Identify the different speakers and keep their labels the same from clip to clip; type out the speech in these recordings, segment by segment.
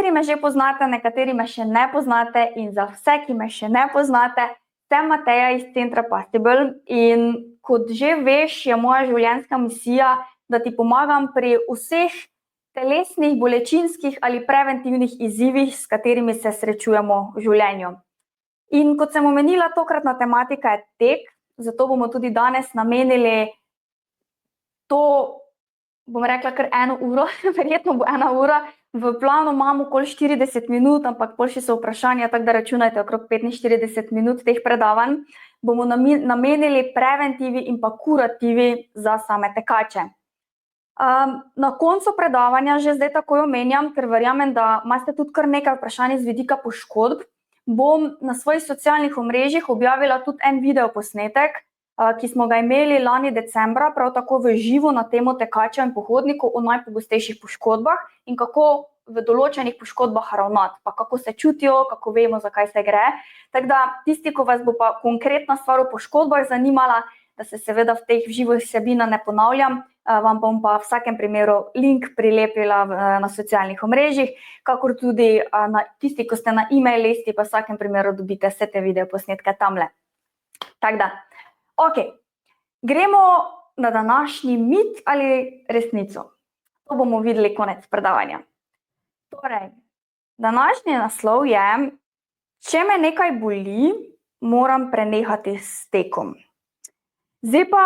Speaker 1: Nekateri me že poznate, nekateri me še ne poznate in za vse, ki me še ne poznate, sem Mateja iz Centra Possible in kot že veš, je moja življenjska misija, da ti pomagam pri vseh telesnih, bolečinskih ali preventivnih izzivih, s katerimi se srečujemo v življenju. In kot sem omenila, tokratna tematika je tek, zato bomo tudi danes namenili to, bom rekla, kar 1 uro, verjetno bo 1 ura. V planu imamo okoli 40 minut, ampak boljše so vprašanja, tako da računajte okrog 45 minut teh predavanj. Bomo namenili preventivi in pa kurativi za same tekače. Na koncu predavanja, že zdaj takoj omenjam, ker verjamem, da imate tudi kar nekaj vprašanj z vidika poškodb, bom na svojih socialnih omrežjih objavila tudi en videoposnetek, ki smo ga imeli lani decembra, prav tako v živo na temo tekačev in pohodnikov o najpogostejših poškodbah in kako v določenih poškodbah ravnati, pa kako se čutijo, kako vemo, zakaj se gre. Tako da tisti, ko vas bo pa konkretna stvar o poškodbah zanimala, da se seveda v teh živih vsebinah ne ponavljam, vam bom pa v vsakem primeru link prilepila na socialnih omrežjih, kakor tudi tisti, ko ste na e-mail listi, pa v vsakem primeru dobite vse te videoposnetke tamle. Tako da, gremo na današnji mit ali resnico. To bomo videli konec predavanja. Torej, današnji naslov je: če me nekaj boli, moram prenehati s tekom. Zdaj pa,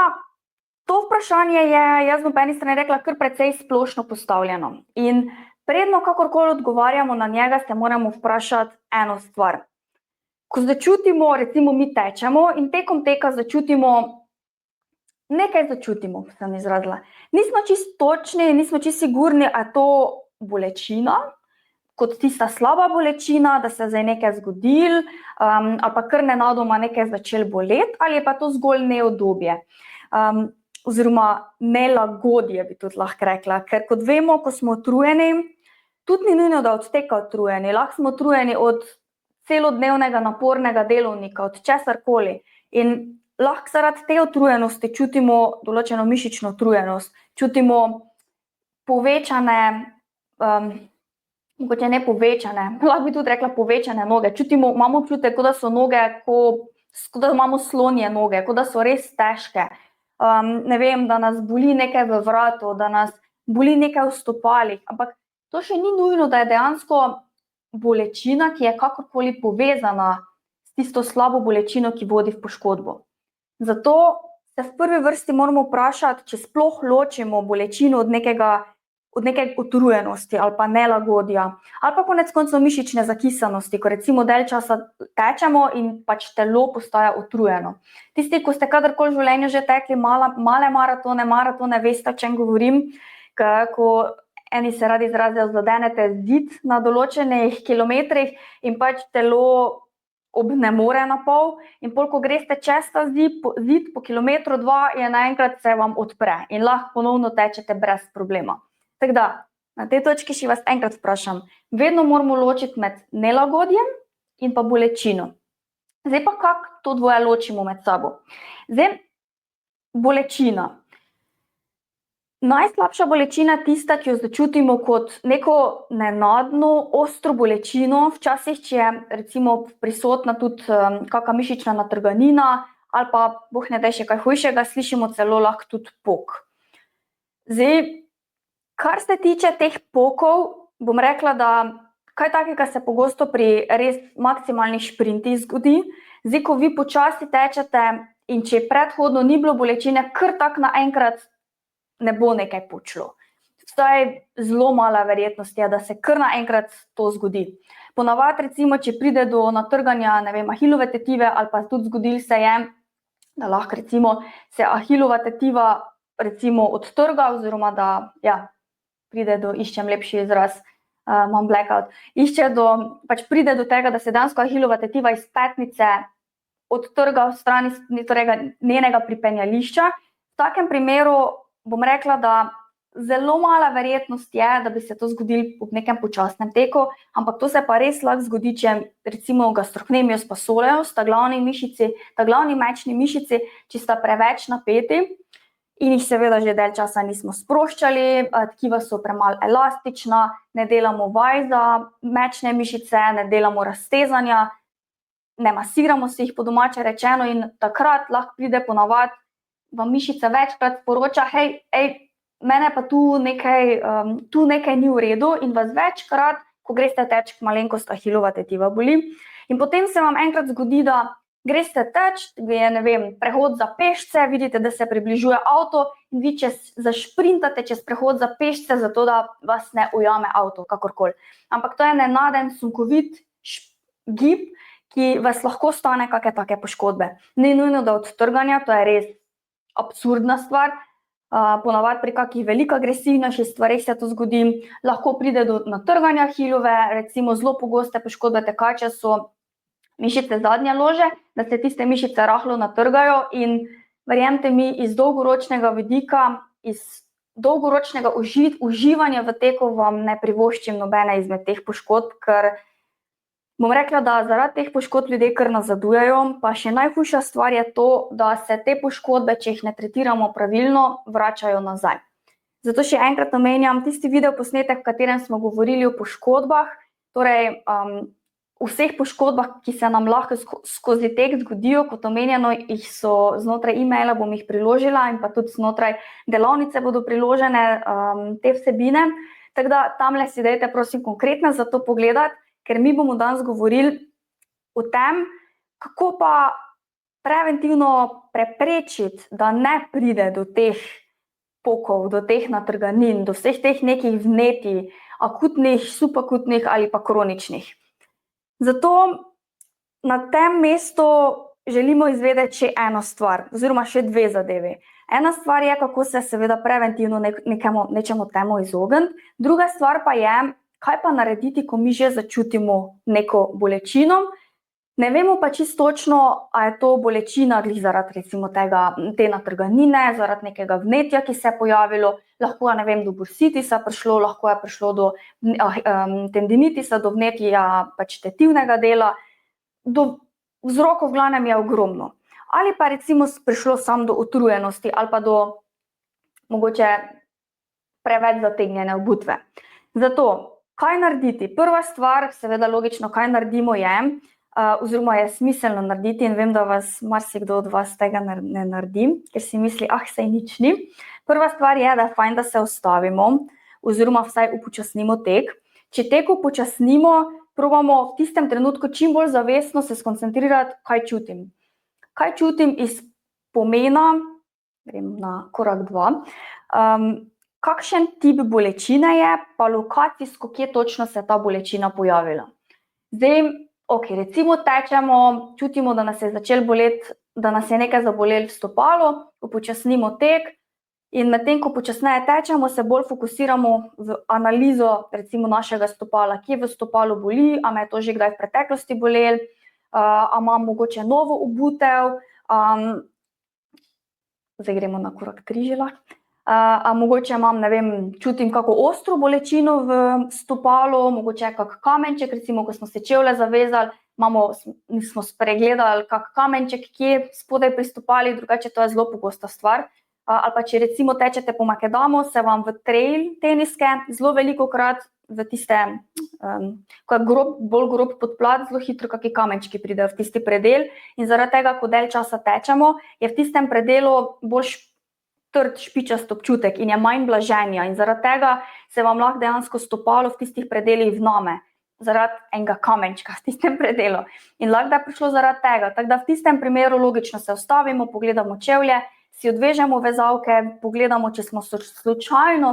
Speaker 1: to vprašanje je, jaz bom po eni strani rekla, kar precej splošno postavljeno. In predno kakorkoli odgovarjamo na njega, se moramo vprašati eno stvar. Ko začutimo, recimo mi tečemo in tekom teka nekaj začutimo, sem izrazila. Nismo čisto točni, nismo čisto sigurni, a je to bolečina, kot tista slaba bolečina, da se je zdaj nekaj zgodilo, ali pa kar nenadoma nekaj začelo boleti, ali je pa to zgolj neudobje, oziroma nelagodje, bi tudi lahko rekla. Ker kot vemo, ko smo utrujeni, tudi ni nujno, da od teka utrujeni, lahko smo utrujeni od celodnevnega napornega delovnika, od česarkoli. In lahko zaradi te utrujenosti čutimo določeno mišično utrujenost, čutimo povečane, mogoče ne povečane, lahko bi tudi rekla povečane noge, imamo občutek, kot da so noge, kot da imamo slonje noge, kot da so res težke. Ne vem, da nas boli nekaj v vratu, da nas boli nekaj v stopalih, ampak to še ni nujno, da je dejansko bolečina, ki je kakorkoli povezana s tisto slabo bolečino, ki vodi v poškodbo. Zato se v prvi vrsti moramo vprašati, če sploh ločimo bolečino od neke utrujenosti ali pa nelagodja, ali pa konec koncev mišične zakisanosti, ko recimo dalj časa tečemo in pač telo postaja utrujeno. Tisti, ko ste kadarkoli v življenju že tekli male maratone, veste, o čem govorim, ko eni se radi izrazijo, zadenete zid na določenih kilometrih in pač telo obnemore na pol in pol, ko greste čez ta zid po kilometru, 2, je naenkrat se vam odpre in lahko ponovno tečete brez problema. Tako da, na tej točki še vas enkrat vprašam, vedno moramo ločiti med nelagodjem in pa bolečino. Zdaj pa kako to dvoje ločimo med sabo? Zdaj, bolečina. Najslabša bolečina je tista, ki jo začutimo kot neko nenadno, ostro bolečino, včasih, če je recimo prisotna tudi kakšna mišična natrganina ali pa, boh ne daj, še kaj hujšega, slišimo celo lahko tudi pok. Zdaj, kar se tiče teh pokov, bom rekla, da kaj takega se pogosto pri res maksimalnih šprintih zgodi. Zdaj, ko vi počasi tečete in če predhodno ni bilo bolečine, kar tak naenkrat ne bo nekaj počlo. Vsaj zelo mala verjetnost je, da se kar naenkrat to zgodi. Ponavadi recimo, če pride do natrganja, ne vem, ahilove tetive ali pa tudi zgodilo se je, da lahko recimo se ahilova tetiva recimo odtrga oziroma da, pride do, iščem lepši izraz, imam blackout, pride do tega, da se dejansko ahilova tetiva iz petnice odtrga v strani njenega pripenjališča. V takem primeru bom rekla, da zelo mala verjetnost je, da bi se to zgodilo v nekem počasnem teku, ampak to se pa res lahko zgodi, če recimo gastrocnemius psoas, ta glavni mečni mišici, če sta preveč napeti in jih seveda že dalj časa nismo sproščali, tkiva so premalo elastična, ne delamo vaj za mečne mišice, ne delamo raztezanja, ne masiramo si jih po domače rečeno in takrat lahko pride ponavadi, vam mišica večkrat sporoča, hej, mene pa tu nekaj ni v redu in vas večkrat, ko greste teč, malenkost ahilova tetiva boli. In potem se vam enkrat zgodi, da greste teč, je, ne vem, prehod za pešce, vidite, da se približuje avto in vi zašprintate čez prehod za pešce, zato da vas ne ujame avto, kakorkoli. Ampak to je nenaden, sunkovit gib, ki vas lahko stane kakšne take poškodbe. Ni nujno, da od trganja, to je res absurdna stvar, ponavadi pri kakih veliko agresivnejših stvareh se to zgodi, lahko pride do natrganja ahilove, recimo zelo pogoste poškodbe tekača so mišice zadnje lože, da se tiste mišice rahlo natrgajo in verjemite mi, iz dolgoročnega vidika, iz dolgoročnega uživanja v teku vam ne privoščim nobene izmed teh poškodb, ker bom rekla, da zaradi teh poškodb ljudje kar nazadujejo, pa še najhujša stvar je to, da se te poškodbe, če jih ne tretiramo pravilno, vračajo nazaj. Zato še enkrat omenjam tisti videoposnetek, v katerem smo govorili o poškodbah, torej vseh poškodbah, ki se nam lahko skozi tek zgodijo, kot omenjeno, jih so znotraj e-maila, bom jih priložila in pa tudi znotraj delavnice bodo priložene te vsebine, tako da tamle si dajte prosim konkretno za to pogledati, ker mi bomo danes govorili o tem, kako pa preventivno preprečiti, da ne pride do teh pokov, do teh natrganin, do vseh teh nekih vnetij, akutnih, subakutnih ali pa kroničnih. Zato na tem mestu želimo izvedeti še eno stvar, oziroma še dve zadevi. Ena stvar je, kako se seveda preventivno nečemu temu izogniti, druga stvar pa je, kaj pa narediti, ko mi že začutimo neko bolečino, ne vemo pa čisto točno, a je to bolečina zaradi recimo te natrganine, zaradi nekega vnetja, ki se je pojavilo, lahko je, ne vem, do bursitisa prišlo, lahko je prišlo do tendinitisa, do vnetja pač tetivnega dela, do vzrokov v glavnem je ogromno. Ali pa recimo prišlo samo do utrujenosti ali pa do mogoče preveč zategnjene obutve. Zato, kaj narediti? Prva stvar, seveda logično, kaj naredimo je, oziroma je smiselno narediti in vem, da vas marsikdo od vas tega ne naredi, ker si misli, saj nič ni. Prva stvar je, da je fajn, da se ustavimo oziroma vsaj upočasnimo tek. Če tek upočasnimo, probamo v tistem trenutku čim bolj zavestno se skoncentrirati, kaj čutim. Kaj čutim iz pomena, grem na korak 2, kakšen tip bolečine je, pa lokacijsko, kje točno se ta bolečina pojavila. Zdaj, recimo tečemo, čutimo, da nas je začelo boleti, da nas je nekaj zabolelo v stopalo, upočasnimo tek in medtem, ko počasneje tečemo, se bolj fokusiramo v analizo recimo našega stopala, kje v stopalu boli, a me je to že kdaj v preteklosti bolelo, a imam mogoče novo obutev, zdaj gremo na korak 3 že lahko. A mogoče imam, ne vem, čutim kako ostro bolečino v stopalu, mogoče je kak kamenček, recimo, ko smo se čevlje zavezali, smo spregledali kak kamenček, kje spodaj pri stopali, drugače to je zelo pogosta stvar. Ali pa če recimo tečete po makadamu, se vam v trail teniske zelo velikokrat v tiste, ko je bolj grob podplat, zelo hitro kaki kamenčki pridejo v tisti predel in zaradi tega, ko dalj časa tečemo, je v tistem predelu bolj trd, špičast občutek in je manj blaženja in zaradi tega se vam lahko dejansko stopalo v tistih predelih vname, zaradi enega kamenčka v tistem predelu. In lahko da je prišlo zaradi tega, tako da v tistem primeru logično se ustavimo, pogledamo čevlje, si odvežemo vezalke, pogledamo, če smo slučajno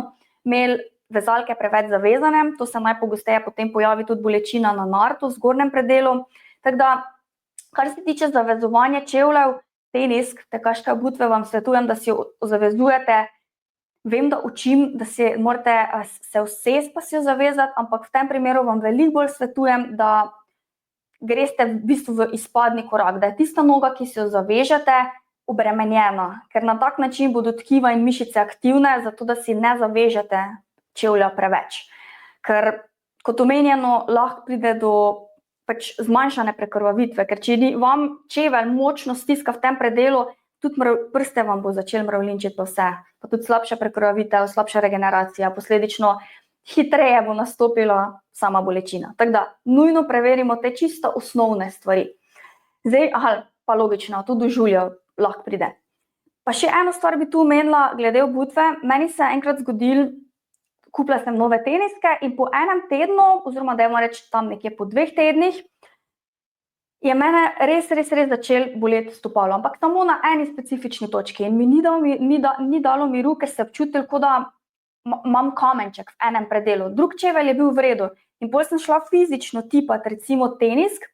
Speaker 1: imeli vezalke preveč zavezane, to se najpogosteje potem pojavi tudi bolečina na nartu, v zgornjem predelu. Tako da, kar se tiče zavezovanja čevljev, tenisk, tekaške obutve, vam svetujem, da si jo zavezujete. Vem, da učim, da si morate se usesti pa si jo zavezati, ampak v tem primeru vam veliko bolj svetujem, da greste v bistvu v izpadni korak, da je tista noga, ki si jo zavežete, obremenjena, ker na tak način bodo tkiva in mišice aktivne, zato da si ne zavežete čevlja preveč. Ker, kot omenjeno, lahko pride do zmanjšane prekrvavitve, ker če vam čevelj močno stiska v tem predelu, tudi prste vam bo začel mravljinčiti pa vse, pa tudi slabša prekrvavitev, slabša regeneracija, posledično hitreje bo nastopila sama bolečina. Tako da, nujno preverimo te čisto osnovne stvari. Zdaj, pa logično, tudi do žulja lahko pride. Pa še eno stvar bi tu omenila glede obutve. Meni se je enkrat zgodilo, kupila sem nove teniske in po enem tednu, oziroma dajmo reči tam nekje po 2 tednih, je mene res začel boleti stopalo, ampak samo na eni specifični točki in mi ni dalo miru, ker se občutil, kot da imam kamenček v enem predelu. Drug čevelj je bil v redu in potem sem šla fizično tipati recimo tenisk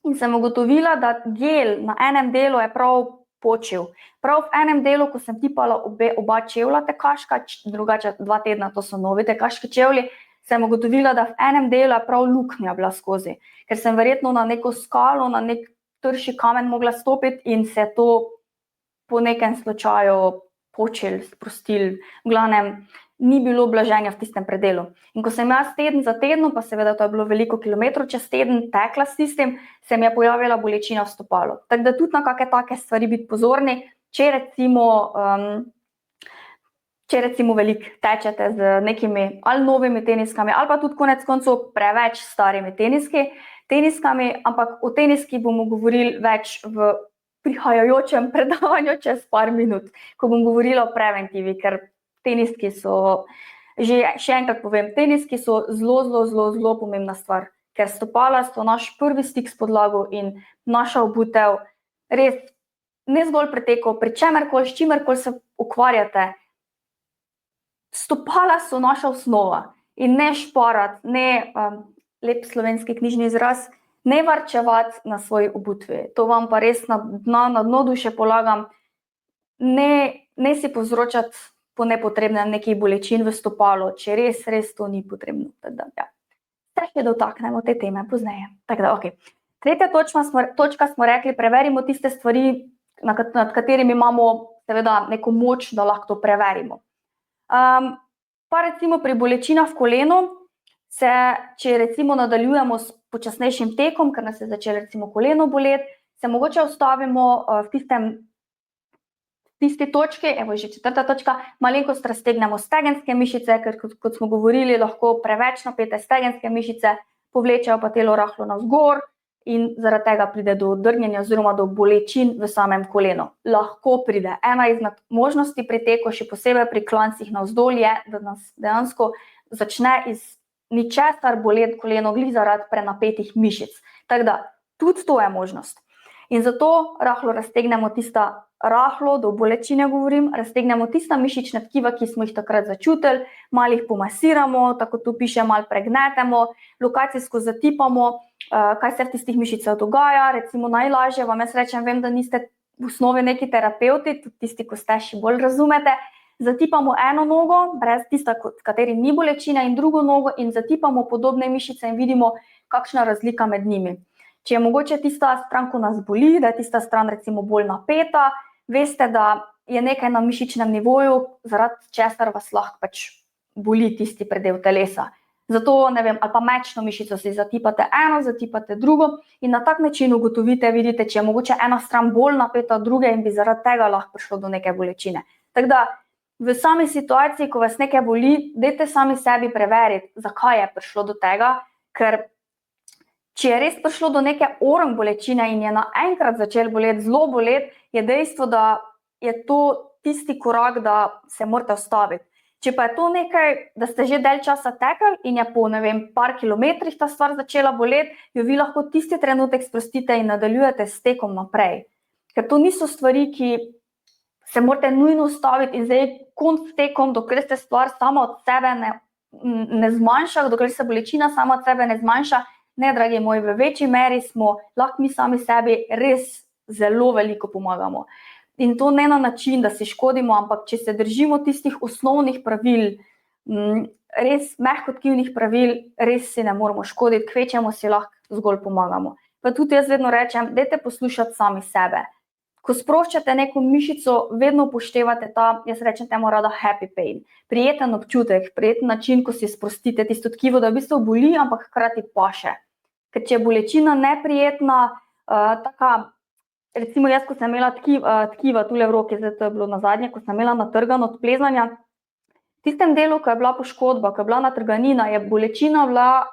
Speaker 1: in sem ugotovila, da gel na enem delu je prav počil. Prav v enem delu, ko sem tipala oba čevlja tekaška, drugače 2 tedna, to so novi tekaški čevlji, sem ugotovila, da v enem delu je prav luknja bila skozi, ker sem verjetno na neko skalo, na nek trši kamen mogla stopiti in se to po nekem slučaju počil, sprostil. V glavnem, ni bilo blaženja v tistem predelu. In ko sem jaz teden za tednom, pa seveda to je bilo veliko kilometrov čez teden, tekla s tistim, se mi je pojavila bolečina v stopalu. Tako da tudi na kakšne take stvari biti pozorni, če recimo veliko tečete z nekimi ali novimi teniskami, ali pa tudi konec koncev preveč starimi teniskami, ampak o teniski bomo govorili več v prihajajočem predavanju čez par minut, ko bom govorila o preventivi, ker teniski so, še enkrat povem, teniski so zelo pomembna stvar, ker stopala so naš prvi stik s podlago in naša obutev res ne zgolj pretekov, pri čemerkoli, s čimerkoli se ukvarjate, stopala so naša osnova in ne šparati, ne, lep slovenski knjižni izraz, ne varčevati na svoji obutvi. To vam pa res na dno duše polagam, ne si povzročati po nepotrebnem nekih bolečin v stopalu, če res to ni potrebno. Se še dotaknemo te teme pozneje. Tako da, ok. Tretja točka smo rekli, preverimo tiste stvari, nad katerimi imamo seveda neko moč, da lahko to preverimo. Pa recimo pri bolečinah v kolenu, če recimo nadaljujemo s počasnejšim tekom, ker nas je začelo recimo koleno boleti, se mogoče ustavimo v tisti točki, evo že 4. točka, malenkost raztegnemo stegenske mišice, ker kot smo govorili, lahko preveč napete stegenske mišice povlečejo pa telo rahlo navzgor in zaradi tega pride do drgnjenja oziroma do bolečin v samem kolenu. Lahko pride. Ena izmed možnosti pri teku, še posebej pri klancih navzdol, je, da nas dejansko začne iz ničesar boleti koleno glih zaradi prenapetih mišic. Tako da, tudi to je možnost. In zato rahlo raztegnemo do bolečine govorim, raztegnemo tista mišična tkiva, ki smo jih takrat začutili, malo jih pomasiramo, tako tu piše, malo pregnetemo, lokacijsko zatipamo, kaj se v tistih mišicah dogaja. Recimo najlažje vam jaz rečem, vem, da niste v osnovi neki terapevti, tudi tisti, ko ste še bolj razumete, zatipamo eno nogo, brez tista, kateri ni bolečina, in drugo nogo in zatipamo podobne mišice in vidimo, kakšna razlika med njimi. Če je mogoče tista stran, ko nas boli, da je tista stran recimo bolj napeta, veste, da je nekaj na mišičnem nivoju, zaradi česar vas lahko pač boli tisti predel telesa. Zato, ne vem, ali pa mečno mišico si zatipate eno, zatipate drugo in na tak način ugotovite, vidite, če je mogoče ena stran bolj napeta od druge in bi zaradi tega lahko prišlo do neke bolečine. Tako da, v sami situaciji, ko vas nekaj boli, dajte sami sebi preveriti, zakaj je prišlo do tega, ker če je res prišlo do neke bolečine in je naenkrat začel boleti, zelo boleti, je dejstvo, da je to tisti korak, da se morate ustaviti. Če pa je to nekaj, da ste že dalj časa tekli in je po, ne vem, par kilometrih ta stvar začela boleti, jo vi lahko tisti trenutek sprostite in nadaljujete s tekom naprej. Ker to niso stvari, ki se morate nujno ustaviti in zdaj konc tekom, dokler se stvar sama od sebe ne zmanjša, dokler se bolečina sama od sebe ne zmanjša. Ne, dragi moji, v večji meri smo lahko mi sami sebi res zelo veliko pomagamo. In to ne na način, da si škodimo, ampak če se držimo tistih osnovnih pravil, res mehkotkivnih pravil, res si ne moramo škoditi, kvečemo si lahko zgolj pomagamo. Pa tudi jaz vedno rečem, dajte poslušati sami sebe. Ko sproščate neko mišico, vedno upoštevate ta, jaz rečem temu rada happy pain. Prijeten občutek, prijeten način, ko si sprostite tisto tkivo, da v bistvu boli, ampak hkrati paše. Ker če je bolečina neprijetna, taka recimo jaz, ko sem imela tkiva tule v roki, zdaj to je bilo nazadnje, ko sem imela natrgano od plezanja, v tistem delu, ko je bila poškodba, ko je bila natrganina, je bolečina bila,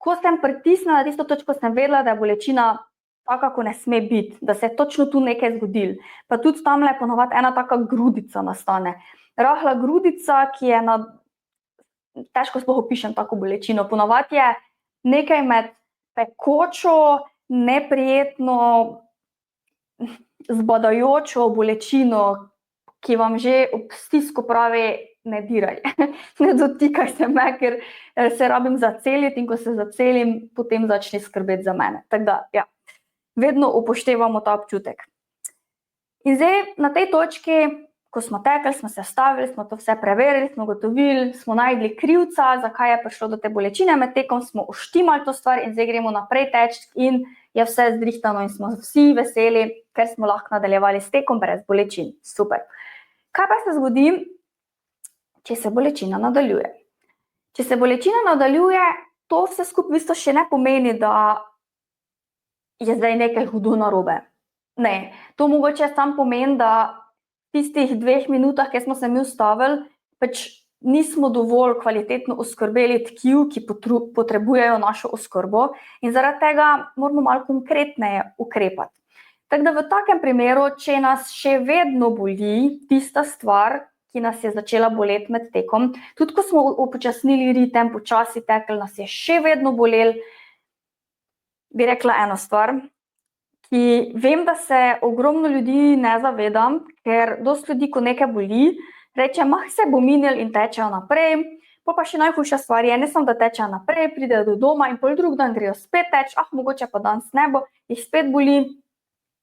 Speaker 1: ko sem pritisnila tisto točko, sem vedela, da je bolečina taka, ko ne sme biti, da se je točno tu nekaj zgodilo. Pa tudi tamle ponovadi ena taka grudica nastane. Rahla grudica, ki je težko sploh opišem tako bolečino. Ponovadi je nekaj med pekočo, neprijetno, zbadajočo bolečino, ki vam že ob stisku pravi, ne diraj, ne dotikaj se me, ker se rabim zaceliti in ko se zacelim, potem začne skrbeti za mene. Tako da, ja, vedno upoštevamo ta občutek. In zdaj na tej točki, ko smo tekli, smo se stavili, smo to vse preverili, smo gotovili, smo najdli krivca, zakaj je prišlo do te bolečine, med tekom smo uštimali to stvar in zdaj gremo naprej teči in je vse zdrihtano in smo vsi veseli, ker smo lahko nadaljevali s tekom brez bolečin. Super. Kaj pa se zgodi, če se bolečina nadaljuje? Če se bolečina nadaljuje, to vse skupaj v bistvu še ne pomeni, da je zdaj nekaj hudo narobe. Ne, to mogoče samo pomeni, da v tistih 2 minutah, ki smo se mi ustavili, pač nismo dovolj kvalitetno oskrbeli tkiv, ki potrebujejo našo oskrbo in zaradi tega moramo malo konkretneje ukrepati. Tako da v takem primeru, če nas še vedno boli tista stvar, ki nas je začela boleti med tekom, tudi ko smo upočasnili ritem, počasi tekli, nas je še vedno bolel, bi rekla eno stvar, ki vem, da se ogromno ljudi ne zavedam, ker dosti ljudi, ko nekaj boli, reče, se bo minil in tečejo naprej, pa še najhujša stvar je, ne samo da tečejo naprej, pridejo do doma in pol drug dan grejo spet teč, mogoče pa danes ne bo, jih spet boli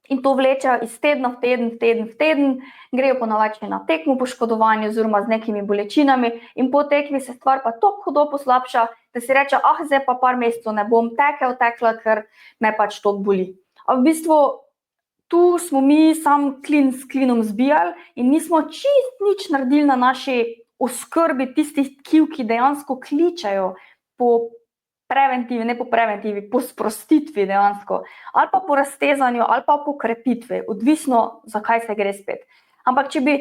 Speaker 1: in to vlečejo iz tedna v teden, grejo ponavadi na tekmo poškodovanje oziroma z nekimi bolečinami in po tekmi se stvar pa toliko hudo poslabša, da si reče, zdaj pa par mesecev ne bom tekla, ker me pač toliko boli. A v bistvu tu smo mi sam klin s klinom zbijali in nismo čist nič naredili na naši oskrbi tistih tkiv, ki dejansko kličajo po preventivi, ne po preventivi, po sprostitvi dejansko, ali pa po raztezanju, ali pa po krepitvi, odvisno, zakaj se gre spet. Ampak če bi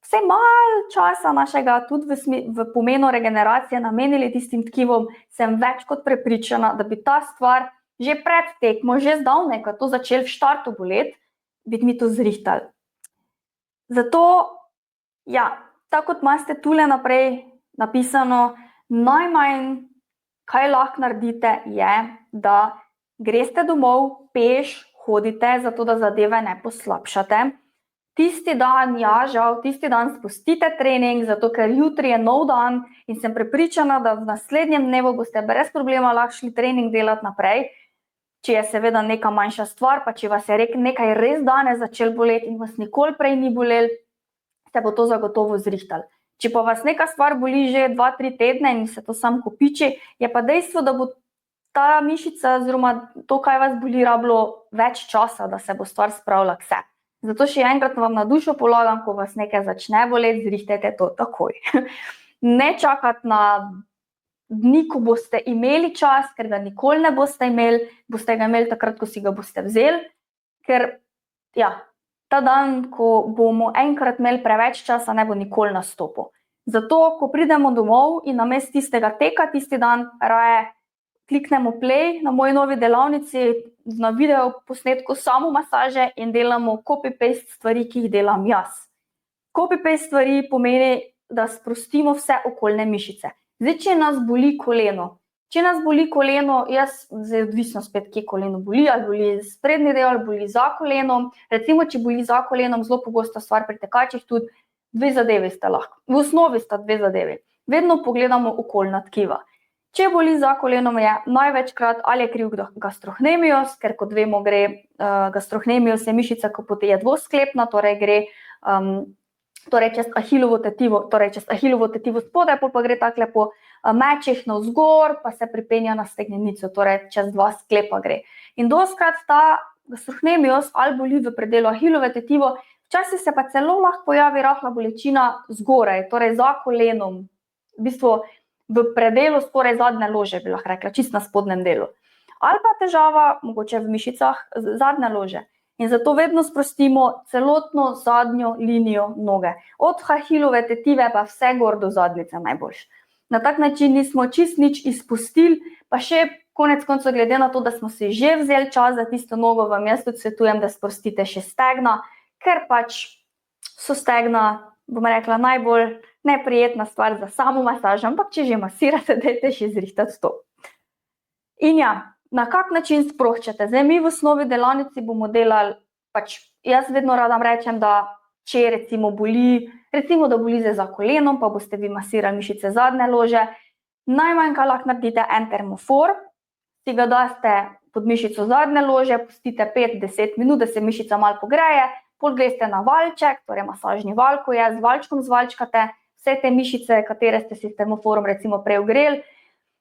Speaker 1: vsaj malo časa našega tudi v pomenu regeneracije namenili tistim tkivom, sem več kot prepričana, da bi ta stvar že pred tekmo, že zdavnaj, ko je to začelo v štartu boleti, bi mi to zrihtali. Zato, ja, tako kot imate tule naprej napisano, najmanj, kaj lahko naredite, je, da greste domov, peš, hodite, zato da zadeve ne poslabšate. Tisti dan, žal, tisti dan spustite trening, zato ker jutri je nov dan in sem prepričana, da v naslednjem dnevu boste brez problema lahko šli trening delati naprej, če je seveda neka manjša stvar, pa če vas je nekaj res danes začel boleti in vas nikoli prej ni bolel, se bo to zagotovo zrihtalo. Če pa vas neka stvar boli že 2-3 tedne in se to sam kopiči, je pa dejstvo, da bo ta mišica oziroma to, kaj vas boli, rabilo več časa, da se bo stvar spravila k sebi. Zato še enkrat vam na dušo polagam, ko vas nekaj začne boleti, zrihtajte to takoj. Ne čakati na dni, ko boste imeli čas, ker ga nikoli ne boste imeli, boste ga imeli takrat, ko si ga boste vzeli, ker ja, ta dan, ko bomo enkrat imeli preveč časa, ne bo nikoli nastopil. Zato, ko pridemo domov in namesto tistega teka tisti dan, raje kliknemo play na moji novi delavnici, na video posnetku samo masaže in delamo copy-paste stvari, ki jih delam jaz. Copy-paste stvari pomeni, da sprostimo vse okoljne mišice. Zdaj, če nas boli koleno, jaz zdaj odvisno spet, kje koleno boli, ali boli sprednji del, ali boli za kolenom. Recimo, če boli za kolenom, zelo pogosta stvar pri tekačih, tudi 2 zadevi sta lahko. V osnovi sta 2 zadevi. Vedno pogledamo okoljna tkiva. Če boli za kolenom, je največkrat ali je kriv gastrohnemios, ker kot vemo, gre gastrohnemios je mišica, ko je dvosklepna, torej gre čez ahilovo tetivo spodaj, pa gre takle po mečih navzgor, pa se pripenja na stegnenico, torej čez 2 sklepa gre. In dostikrat ta gastrohnemios ali boli v predelu ahilove tetivo, včasih se pa celo lahko pojavi rahla bolečina zgoraj, torej za kolenom, v bistvu v predelu skoraj zadnje lože, bi lahko rekla, čist na spodnjem delu. Ali pa težava, mogoče v mišicah zadnje lože. In zato vedno sprostimo celotno zadnjo linijo noge. Od hahilove tetive pa vse gor do zadnjice najboljš. Na tak način nismo čist nič izpustili, pa še konec koncev glede na to, da smo si že vzeli čas za tisto nogo, vam jaz tudi svetujem, da sprostite še stegna, ker pač so stegna, bom rekla, najbolj neprijetna stvar za samo masažo, ampak če že masirate, dajte še zrihtati to. In ja, na kak način sproščate? Zdaj, mi v osnovi delavnici bomo delali, pač jaz vedno rada rečem, da če recimo boli, da boli za kolenom, pa boste vi masirali mišice zadnje lože, najmanj, kaj lahko naredite, en termofor, si ga daste pod mišico zadnje lože, pustite 5-10 minut, da se mišica malo pogreje, pol greste na valček, torej masažni val, ko je, z valčkom zvalčkate vse te mišice, katere ste si s termoforom recimo prej ogreli,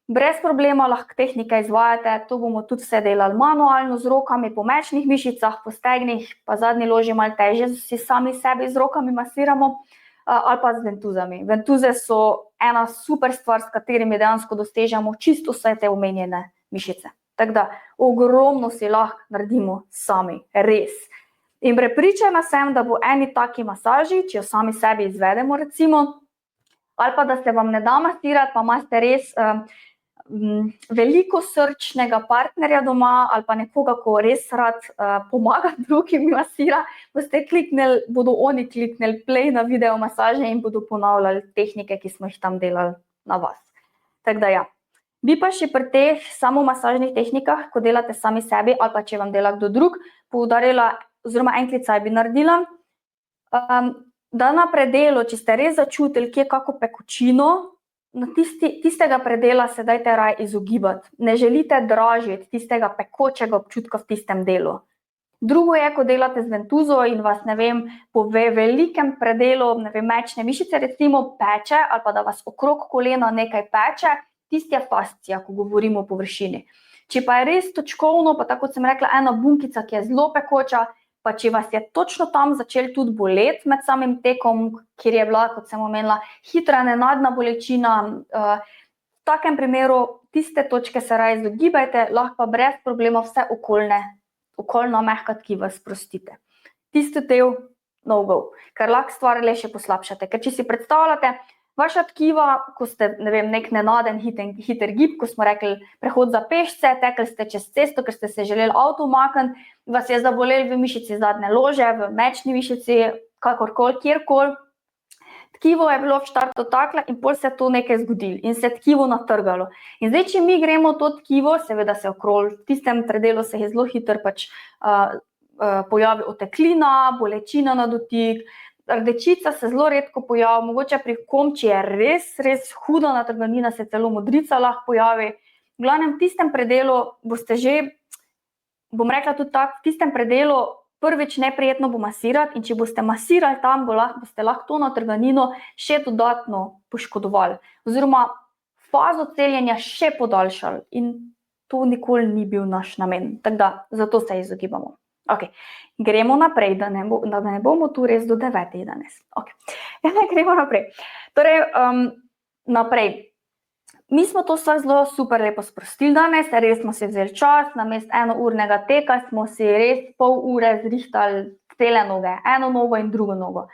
Speaker 1: brez problema lahko tehnike izvajate, to bomo tudi vse delali manualno z rokami, po mečnih mišicah, po stegnih, pa zadnji loži malo težje, si sami sebi z rokami masiramo, ali pa z ventuzami. Ventuze so ena super stvar, s katerimi dejansko dosežemo čisto vse te omenjene mišice. Tako da ogromno si lahko naredimo sami, res. In prepričana sem, da bo eni taki masaži, če jo sami sebi izvedemo recimo, ali pa da se vam ne da masirati, pa imate res veliko srčnega partnerja doma ali pa nekoga, ko res rad pomaga drugim masira, bodo oni kliknili play na video masaže in bodo ponavljali tehnike, ki smo jih tam delali na vas. Tako da ja. Bi pa še pri teh samomasažnih tehnikah, ko delate sami sebi ali pa če vam dela kdo drug, poudarila, oziroma enklicaj bi naredila, da na predelu, če ste res začutili, kje kako pekočino, tistega predela se dajte raj izogibati. Ne želite dražiti tistega pekočega občutka v tistem delu. Drugo je, ko delate z ventuzo in vas, ne vem, po velikem predelu, ne vem, mečne mišice recimo peče, ali pa da vas okrog kolena nekaj peče, tisti je fascija, ko govorimo o površini. Če pa je res točkovno, pa tako kot sem rekla, ena bunkica, ki je zelo pekoča, pa če vas je točno tam začel tudi boleti med samim tekom, kjer je bila, kot sem omenila, hitra, nenadna bolečina, v takem primeru tiste točke se raje izogibajte, lahko pa brez problema vse okoljna mehka tkiva sprostite. Tisti del no-go, ker lahko stvar le še poslabšate. Ker če si predstavljate, vaša tkiva, ko ste, ne vem, nek nenaden hiter gib, ko smo rekli prehod za pešce, tekli ste čez cesto, ker ste se želeli avto umakniti, vas je zaboleli v mišici zadnje lože, v mečni mišici, kakorkoli, kjerkoli. Tkivo je bilo v štartu takle in pol se to nekaj zgodilo in se tkivo natrgalo. In zdaj, če mi gremo to tkivo, seveda se okrog, v tistem predelu se je zelo hitro pač pojavi oteklina, bolečina na dotik, rdečica se zelo redko pojavi, mogoče pri kom, če je res huda natrganina, se celo modrica lahko pojavi. V glavnem, v tistem predelu boste že, bom rekla tudi tako, v tistem predelu prvič neprijetno bo masirati in če boste masirali tam, boste lahko to natrganino še dodatno poškodovali oziroma fazo celjenja še podaljšali in to nikoli ni bil naš namen, tako da zato se izogibamo. Ok, gremo naprej, da ne bomo tu res do 9 danes. Ok, gremo naprej. Torej, naprej. Mi smo to stvar zelo super lepo sprostili danes, res smo si vzeli čas, namesto enournega teka smo si res pol ure zrihtali cele noge, eno nogo in drugo nogo.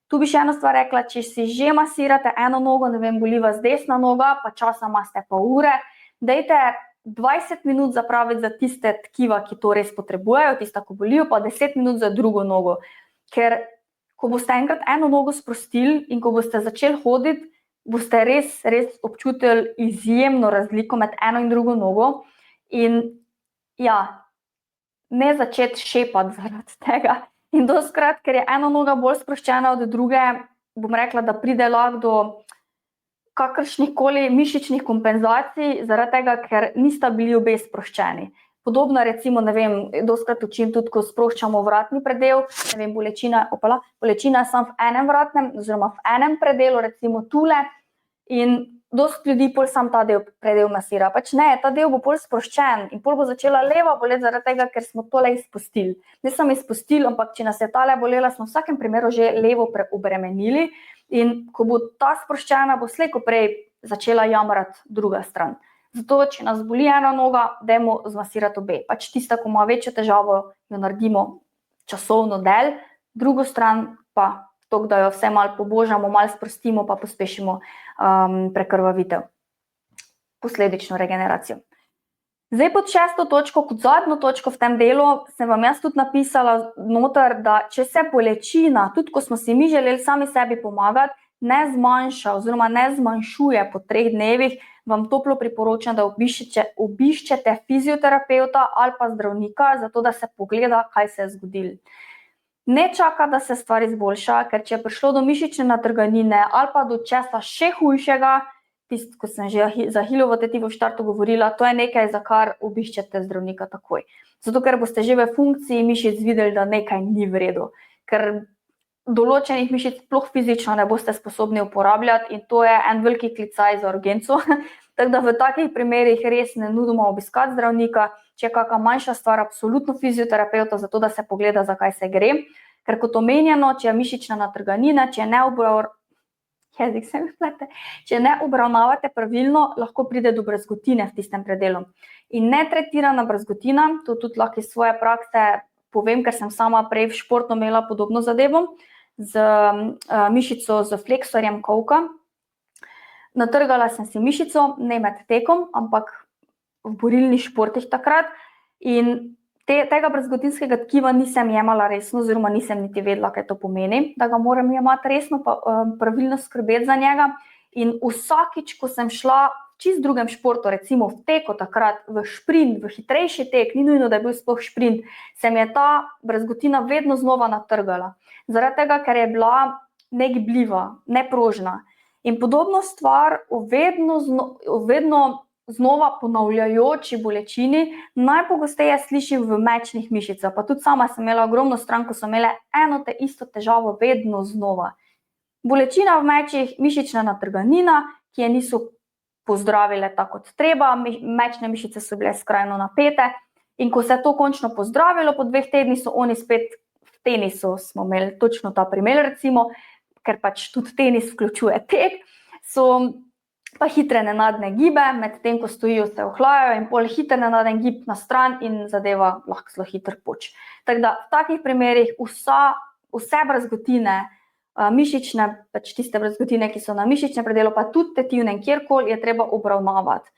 Speaker 1: Tu bi še eno stvar rekla, če si že masirate eno nogo, ne vem, boli vas desna noga, pa časa imate pol ure, dajte 20 minut zapraviti za tiste tkiva, ki to res potrebujejo, tista, ko bolijo, pa 10 minut za drugo nogo. Ker ko boste enkrat eno nogo sprostili in ko boste začeli hoditi, boste res občutili izjemno razliko med eno in drugo nogo in ja, ne začeti šepati zaradi tega. In dostikrat, ker je ena noga bolj sproščena od druge, bom rekla, da pride lahko do kakršnihkoli mišičnih kompenzacij, zaradi tega, ker nista bili obe sproščeni. Podobno recimo, ne vem, dostikrat učim tudi, ko sproščamo vratni predel, ne vem, bolečina je samo v enem vratnem, oziroma v enem predelu, recimo tule, in dosti ljudi pol sam ta predel masira. Pač ne, ta del bo pol sproščen in pol bo začela leva boleti zaradi tega, ker smo tole izpustili. Ne samo izpustili, ampak če nas je tale bolela, smo v vsakem primeru že levo preobremenili in ko bo ta sproščena, bo slej ko prej začela jamrati druga stran. Zato, če nas boli ena noga, dajmo zmasirati obe. Pač tista, ko ima večjo težavo, jo naredimo časovno del, drugo stran pa to, da jo vse malo pobožamo, malo sprostimo, pa pospešimo prekrvavitev, posledično regeneracijo. Zdaj pod 6. točko, kot zadnjo točko v tem delu, sem vam jaz tudi napisala noter, da če se bolečina, tudi ko smo si mi želeli sami sebi pomagati, ne zmanjša oziroma ne zmanjšuje po 3 dnevih, vam toplo priporočam, da obiščete fizioterapeuta ali pa zdravnika, zato da se pogleda, kaj se je zgodilo. Ne čaka, da se stvar izboljša, ker če je prišlo do mišične natrganine ali pa do česa še hujšega, tisto, ko sem že za Hilovo tetivo v štartu govorila, to je nekaj, za kar obiščete zdravnika takoj. Zato, ker boste že v funkciji mišic videli, da nekaj ni v redu, ker določenih mišic sploh fizično ne boste sposobni uporabljati in to je en veliki klicaj za urgenco. Tako da v takih primerih res ne nudimo obiskati zdravnika, če je kakšna manjša stvar, absolutno fizioterapeuta, zato da se pogleda, za kaj se gre. Ker kot omenjeno, če je mišična natrganina, če ne obravnavate pravilno, lahko pride do brazgotine v tistem predelu. In netretirana brazgotina, to tudi lahko iz svoje prakse povem, ker sem sama prej v športno imela podobno zadevo, z mišico, z fleksorjem kolka. Natrgala sem si mišico, ne med tekom, ampak v borilnih športih takrat in tega brazgotinskega tkiva nisem jemala resno, oziroma nisem niti vedela, kaj to pomeni, da ga moram jemati resno, pa pravilno skrbeti za njega. In vsakič, ko sem šla v čist drugem športu, recimo v teku takrat, v šprint, v hitrejši tek, ni nujno, da je bil sploh šprint, se mi je ta brazgotina vedno znova natrgala. Zaradi tega, ker je bila negibljiva, neprožna. In podobno stvar v vedno znova ponavljajoči bolečini najpogosteje slišim v mečnih mišicah, pa tudi sama sem imela ogromno stran, ko so imele eno te isto težavo vedno znova. Bolečina v mečih, mišična natrganina, ki je niso pozdravile tako kot treba, mečne mišice so bile skrajno napete in ko se je to končno pozdravilo, po 2 tednih so oni spet v tenisu, smo imeli točno ta primer recimo, ker pač tudi tenis vključuje tek, so pa hitre nenadne gibe, medtem ko stojijo, se ohlajajo in pol hiter nenaden gib na stran in zadeva lahko zelo hitro poč. Tako da v takih primerih vse brazgotine, mišične, pač tiste brazgotine, ki so na mišičnem predelu, pa tudi tetivne, kjerkoli je treba obravnavati.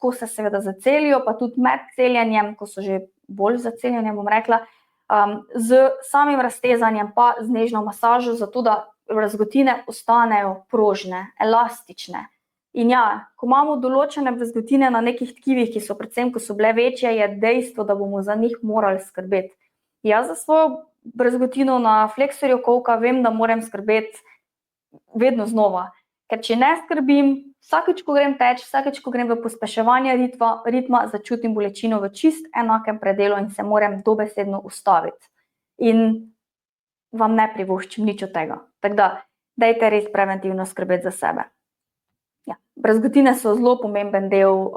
Speaker 1: Ko se seveda zacelijo, pa tudi med celjenjem, ko so že bolj za celjenjem, bom rekla, z samim raztezanjem pa z nežno masažo, zato da brazgotine ostanejo prožne, elastične. In ja, ko imamo določene brazgotine na nekih tkivih, ki so predvsem, ko so bile večje, je dejstvo, da bomo za njih morali skrbeti. Jaz za svojo brazgotino na fleksorju kolka vem, da moram skrbeti vedno znova. Ker če ne skrbim, vsakič, ko grem teč, vsakič, ko grem v pospeševanje ritma, začutim bolečino v čist enakem predelu in se moram dobesedno ustaviti. In vam ne privoščim nič od tega. Tako da, dajte res preventivno skrbeti za sebe. Ja, brazgotine so zelo pomemben del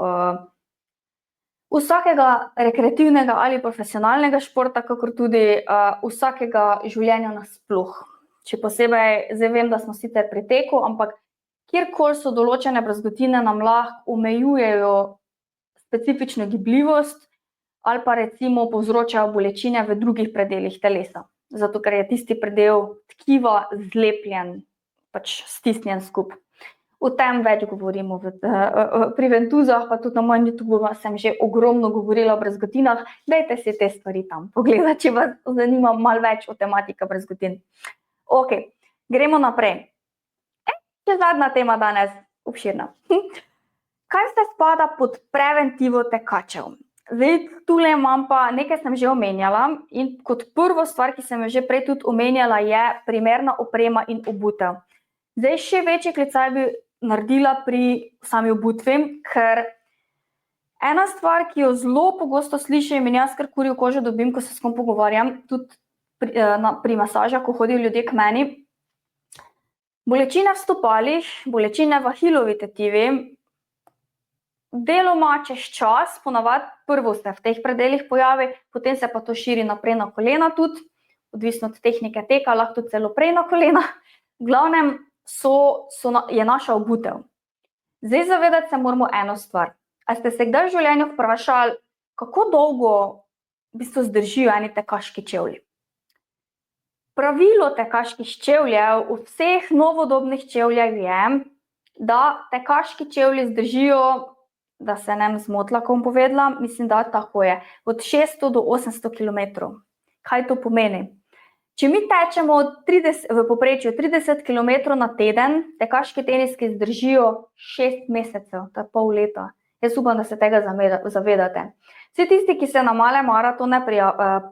Speaker 1: vsakega rekreativnega ali profesionalnega športa, kakor tudi vsakega življenja nasploh. Še posebej, zdaj vem, da smo sicer pri teku, ampak kjerkoli so določene brazgotine, nam lahko omejujejo specifično gibljivost ali pa recimo povzročajo bolečine v drugih predelih telesa. Zato, ker je tisti predel tkiva zlepljen, pač stisnjen skupaj. O tem več govorimo pri Ventuzah, pa tudi na mojem YouTubeu sem že ogromno govorila o brazgotinah. Dajte si te stvari tam pogledati, če vas zanima malo več o tematiki brazgotin. Ok, gremo naprej. Še zadnja tema danes, obširna. Kaj se spada pod preventivo tekačev? Zdaj, tule imam pa, nekaj sem že omenjala in kot prvo stvar, ki sem jo že prej tudi omenjala, je primerna oprema in obutev. Zdaj, še večji klicaj bi naredila pri sami obutvi, ker ena stvar, ki jo zelo pogosto slišim in jaz kar kurjo kožo dobim, ko se s kom pogovarjam, tudi pri masažah, ko hodijo ljudje k meni, bolečine v stopalih, bolečine v ahilovi tetivi, deloma čez čas, ponavadi prvo se v teh predelih pojavi, potem se pa to širi naprej na kolena tudi, odvisno od tehnike teka, lahko tudi celo prej na kolena. V glavnem je naša obutev. Zdaj zavedati se moramo eno stvar. A ste se kdaj v življenju vprašali, kako dolgo v bistvu zdržijo eni tekaški čevlji? Pravilo tekaških čevljev v vseh novodobnih čevljah je, da tekaški čevlji zdržijo, da se ne bom zmotila, ko bom povedala, mislim, da tako je, od 600 do 800 km. Kaj to pomeni? Če mi tečemo v povprečju 30 km na teden, tekaški teniski zdržijo 6 mesecev, to je pol leta. Jaz upam, da se tega zavedate. Vsi tisti, ki se na male maratone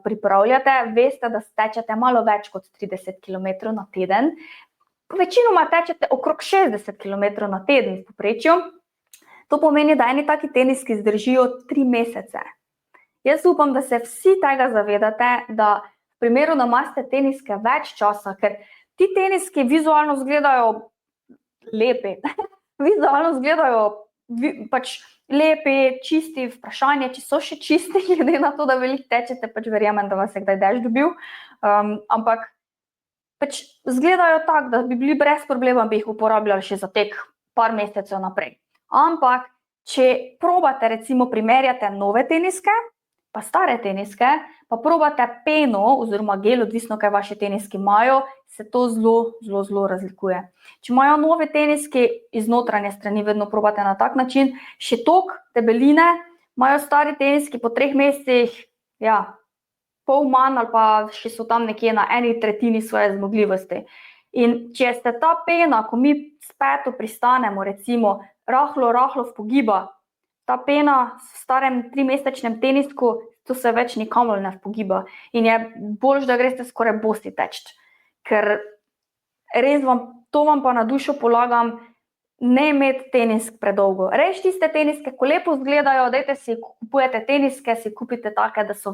Speaker 1: pripravljate, veste, da tečete malo več kot 30 km na teden. Večinoma tečete okrog 60 km na teden v povprečju. To pomeni, da eni taki teniski zdržijo 3 mesece. Jaz upam, da se vsi tega zavedate, da v primeru, da imate teniske več časa, ker ti teniski vizualno izgledajo lepi. Vizualno izgledajo pač lepi, čisti, vprašanje, če so še čisti, glede na to, da veliko tečete, pač verjamem, da vas je kdaj dež dobil. Ampak pač izgledajo tako, da bi bili brez problema, bi jih uporabljali še za tek par mesecev naprej. Ampak, če probate recimo primerjate nove teniske, pa stare teniske, pa probate peno oziroma gel, odvisno kaj vaši teniski imajo, se to zelo razlikuje. Če imajo nove teniski iz notranje strani, vedno probate na tak način, še toliko debeline, imajo stari teniski po 3 mesecih, pol manj ali pa še so tam nekje na 1/3 svoje zmogljivosti. In če ste ta pena, ko mi s peto pristanemo, recimo, rahlo vpogiba, ta pena v starem 3-mesečnem tenisku, to se več nikamor ne vpogiba. In je boljše, da greste skoraj bosi teč. Ker res to vam pa na dušo polagam, ne imeti tenisk predolgo. Reč tiste teniske, ko lepo izgledajo, dajte si, ko kupujete teniske, si kupite take, da so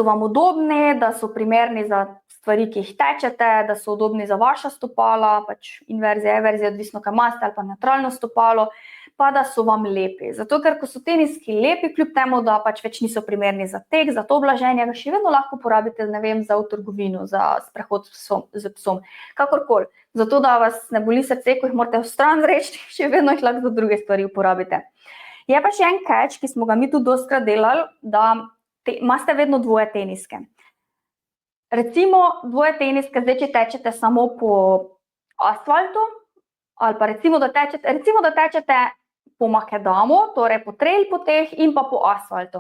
Speaker 1: vam udobni, da so primerni za stvari, ki jih tečete, da so udobni za vaša stopala, pač inverzija, everzija, odvisno kaj imate, ali pa nevtralno stopalo, pa da so vam lepi. Zato, ker ko so teniski lepi, kljub temu, da pač več niso primerni za tek, za to oblaženje, ga še vedno lahko uporabite, ne vem, za v trgovino, za sprehod z psom, kakorkoli. Zato, da vas ne boli srce, ko jih morate v stran zreči, še vedno jih lahko za druge stvari uporabite. Je pa še en catch, ki smo ga mi tudi dostikrat delali, da imate vedno dvoje teniske. Recimo dvoje teniske, zdaj, če tečete samo po asfaltu, ali pa recimo, da tečete po makadamu, torej po trail poteh in pa po asfaltu.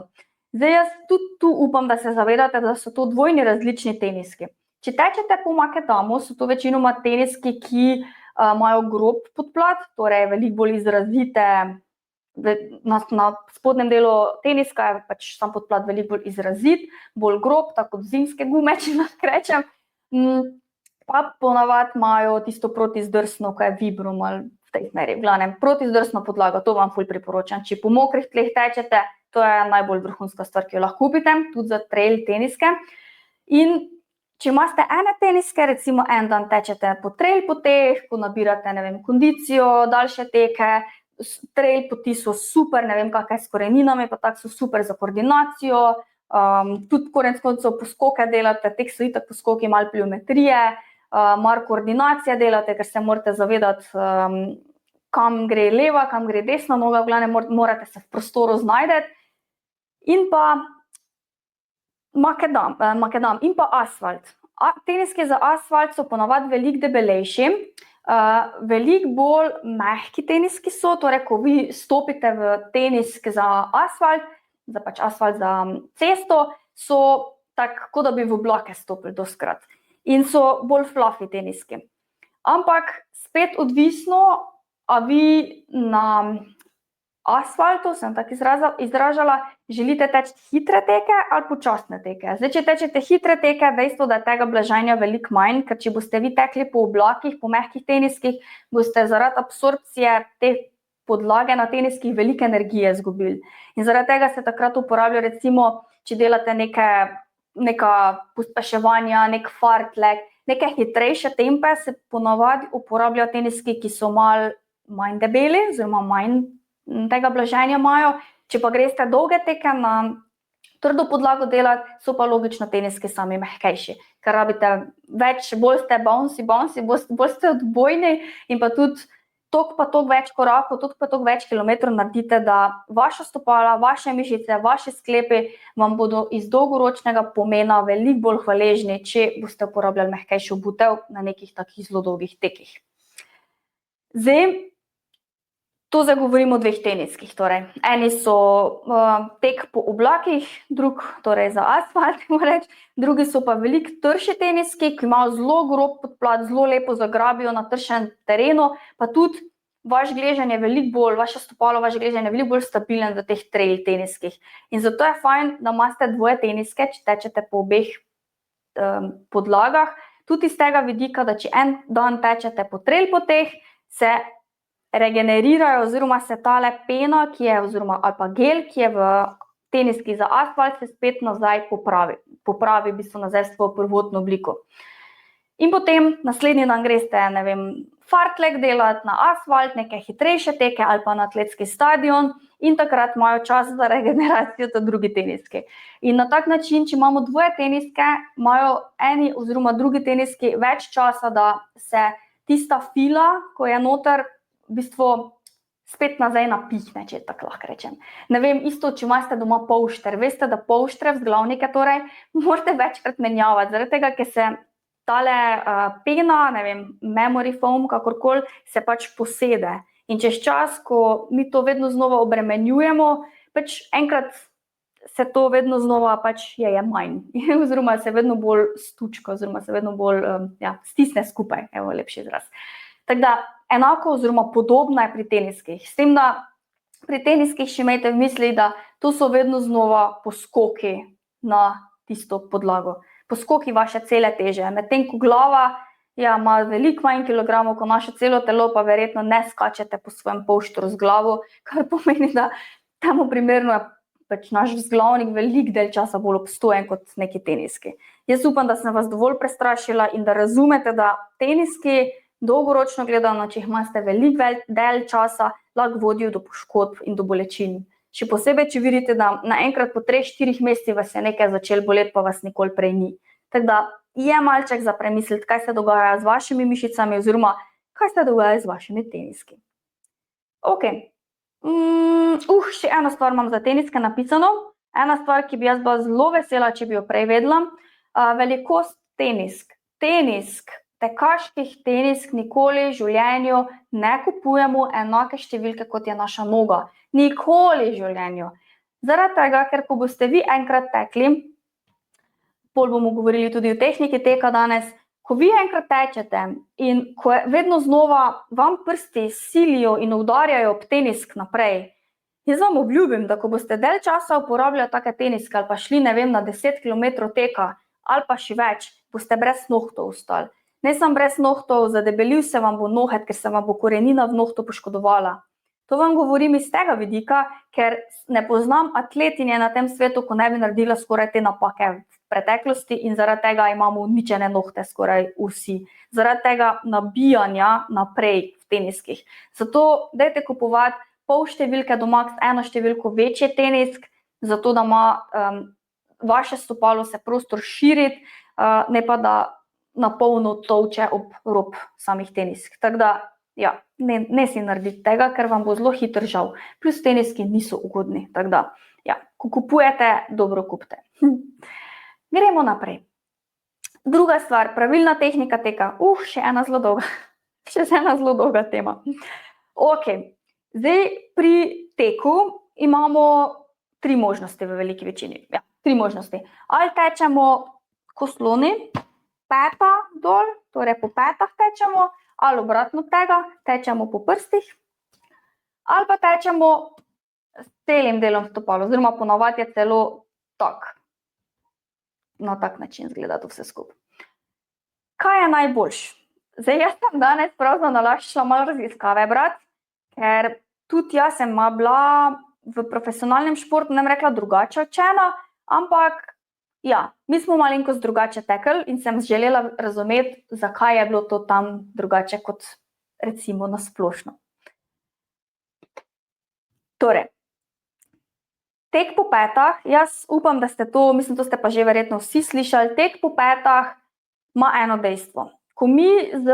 Speaker 1: Zdaj, jaz tudi tu upam, da se zavedate, da so to dvojni različni teniski. Če tečete po makadamu, so to večinoma teniski, ki imajo grob podplat, torej veliko bolj izrazite. Na spodnjem delu teniska je pač sam podplat veliko bolj izrazit, bolj grob, tako kot zimske gume, če lahko rečem. Pa ponavadi imajo tisto protizdrsno, ko je vibrum ali v tej smeri. V glavnem, protizdrsno podlago, to vam ful priporočam. Če po mokrih tleh tečete, to je najbolj vrhunska stvar, ki jo lahko kupite, tudi za trail teniske. In če imate ene teniske, recimo en dan tečete po trail poteh, ko nabirate, ne vem, kondicijo, daljše teke, trail poti so super, ne vem, kakaj s koreninami, pa tako so super za koordinacijo, tudi konec koncev poskoke delate, tek so itak poskoki, malo pliometrije, malo koordinacije delate, ker se morate zavedati, kam gre leva, kam gre desna noga, v glavnem morate se v prostoru znajti. In pa makadam in pa asfalt. Teniski za asfalt so ponavadi veliko debelejši, veliko bolj mehki teniski so, torej ko vi stopite v tenisk za asfalt, asfalt za cesto, so tako, da bi v oblake stopili dostikrat. In so bolj fluffy teniski. Ampak spet odvisno, a vi na asfaltu, sem tako izražala, želite teči hitre teke ali počasne teke. Zdaj, če tečete hitre teke, dejstvo, da je tega blaženja veliko manj, ker če boste vi tekli po oblakih, po mehkih teniskih, boste zaradi absorpcije te podlage na teniskih veliko energije izgubili. In zaradi tega se takrat uporablja, recimo, če delate neka pospeševanja, nek fartlek, neke hitrejše tempe, se ponavadi uporabljajo teniski, ki so malo manj debeli, oziroma manj tega blaženja imajo. Če pa greste dolge teke na trdo podlago delati, so pa logično teniski sami mehkejši, ker rabite več, bolj ste bouncy, bolj ste odbojni in pa tudi toliko pa toliko več korakov, toliko pa toliko več kilometrov naredite, da vaša stopala, vaše mišice, vaše sklepi vam bodo iz dolgoročnega pomena veliko bolj hvaležni, če boste uporabljali mehkejšo obutev na nekih takih zelo dolgih tekih. Zdaj, to zdaj govorimo o dveh teniskih. Torej. Eni so tek po oblakih, drug torej za asfalt, drugi so pa veliko trši teniski, ki imajo zelo grob podplat, zelo lepo zagrabijo na tršem terenu, pa tudi vaš gleženj je veliko bolj, vaše stopalo, vaš gleženj je veliko bolj stabilen v teh trail teniskih. In zato je fajn, da imate dvoje teniske, če tečete po obeh podlagah, tudi iz tega vidika, da če en dan tečete po trail poteh, se regenerirajo oziroma se tale pena, ki je, oziroma ali pa gel, ki je v teniski za asfalt, se spet nazaj popravi v bistvu nazaj v svojo prvotno obliko. In potem naslednji dan greste, ne vem, fartlek delati na asfalt, neke hitrejše teke ali pa na atletski stadion in takrat imajo čas za regeneracijo ta drugi teniski. In na tak način, če imamo dvoje teniske, imajo eni oziroma drugi teniski več časa, da se tista fila, ko je noter, v bistvu spet nazaj napihne, če tako lahko rečem. Ne vem, isto, če imate doma polšter, veste, da polštre, vzglavnike torej, morate večkrat menjavati, zaradi tega, ker se tale pena, ne vem, memory foam, kakorkoli, se pač posede. In čez čas, ko mi to vedno znova obremenjujemo, pač enkrat se to vedno znova pač je manj, oziroma se vedno bolj stučka, oziroma se vedno bolj stisne skupaj, evo, lepši izraz. Tako da, enako oziroma podobno je pri teniskih. S tem, da pri teniskih še imejte v misli, da to so vedno znova poskoki na tisto podlago. Poskoki vaše cele teže. Medtem ko glava ima veliko manj kilogramov, kot naše celo telo, pa verjetno ne skačete po svojem polštru z glavo, kar pomeni, da temu primerno je pač naš vzglavnik veliko del časa bolj obstojen kot neki teniski. Jaz upam, da sem vas dovolj prestrašila in da razumete, da teniski dolgoročno gledano, če jih imate veliko del časa, lahko vodijo do poškodb in do bolečin. Še posebej, če vidite, da naenkrat po 3-4 mesecih vas je nekaj začelo boleti, pa vas nikoli prej ni. Tako da je malček za premisliti, kaj se dogaja z vašimi mišicami oziroma kaj se dogaja z vašimi teniski. Ok. Še eno stvar imam za teniske napisano. Ena stvar, ki bi jaz bila zelo vesela, če bi jo prej vedela. Velikost tenisk. Tekaških tenisk nikoli v življenju ne kupujemo enake številke, kot je naša noga. Nikoli v življenju. Zaradi tega, ker ko boste vi enkrat tekli, pol bomo govorili tudi o tehniki teka danes, ko vi enkrat tečete in ko vedno znova vam prsti silijo in udarjajo ob tenisk naprej, jaz vam obljubim, da ko boste del časa uporabljali take teniske ali pa šli, ne vem, na 10 km teka ali pa še več, boste brez nohtov ostali. Ne samo brez nohtov, zadebelil se vam bo nohet, ker se vam bo korenina v nohtu poškodovala. To vam govorim iz tega vidika, ker ne poznam atletinje na tem svetu, ko ne bi naredila skoraj te napake v preteklosti in zaradi tega imamo uničene nohte skoraj vsi. Zaradi tega nabijanja naprej v teniskih. Zato dajte kupovati pol številke do max eno številko večje tenisk, zato da ima vaše stopalo se prostor širiti, ne pa da na polno tolče ob rob samih tenisk. Tako da, ne si narediti tega, ker vam bo zelo hitro žal. Plus teniski niso ugodni. Tako da, ko kupujete, dobro kupite. Gremo naprej. Druga stvar, pravilna tehnika teka. Še ena zelo dolga tema. Ok, zdaj pri teku imamo 3 možnosti v veliki večini. 3 možnosti. Ali tečemo ko sloni, peta dol, torej po petah tečemo, ali obratno tega, tečemo po prstih, ali pa tečemo s celim delom stopala, oziroma ponavadi je celo tak. Na tak način izgleda to vse skupaj. Kaj je najboljše? Zdaj, jaz sem danes pravzaprav nalaščila malo raziskave brati, ker tudi jaz sem bila v profesionalnem športu, ne bom rekla drugače učena, ampak mi smo malenkost drugače tekli in sem želela razumeti, zakaj je bilo to tam drugače kot recimo na splošno. Torej, tek po petah, jaz upam, da ste to, mislim, to ste pa že verjetno vsi slišali, tek po petah ima eno dejstvo. Ko mi z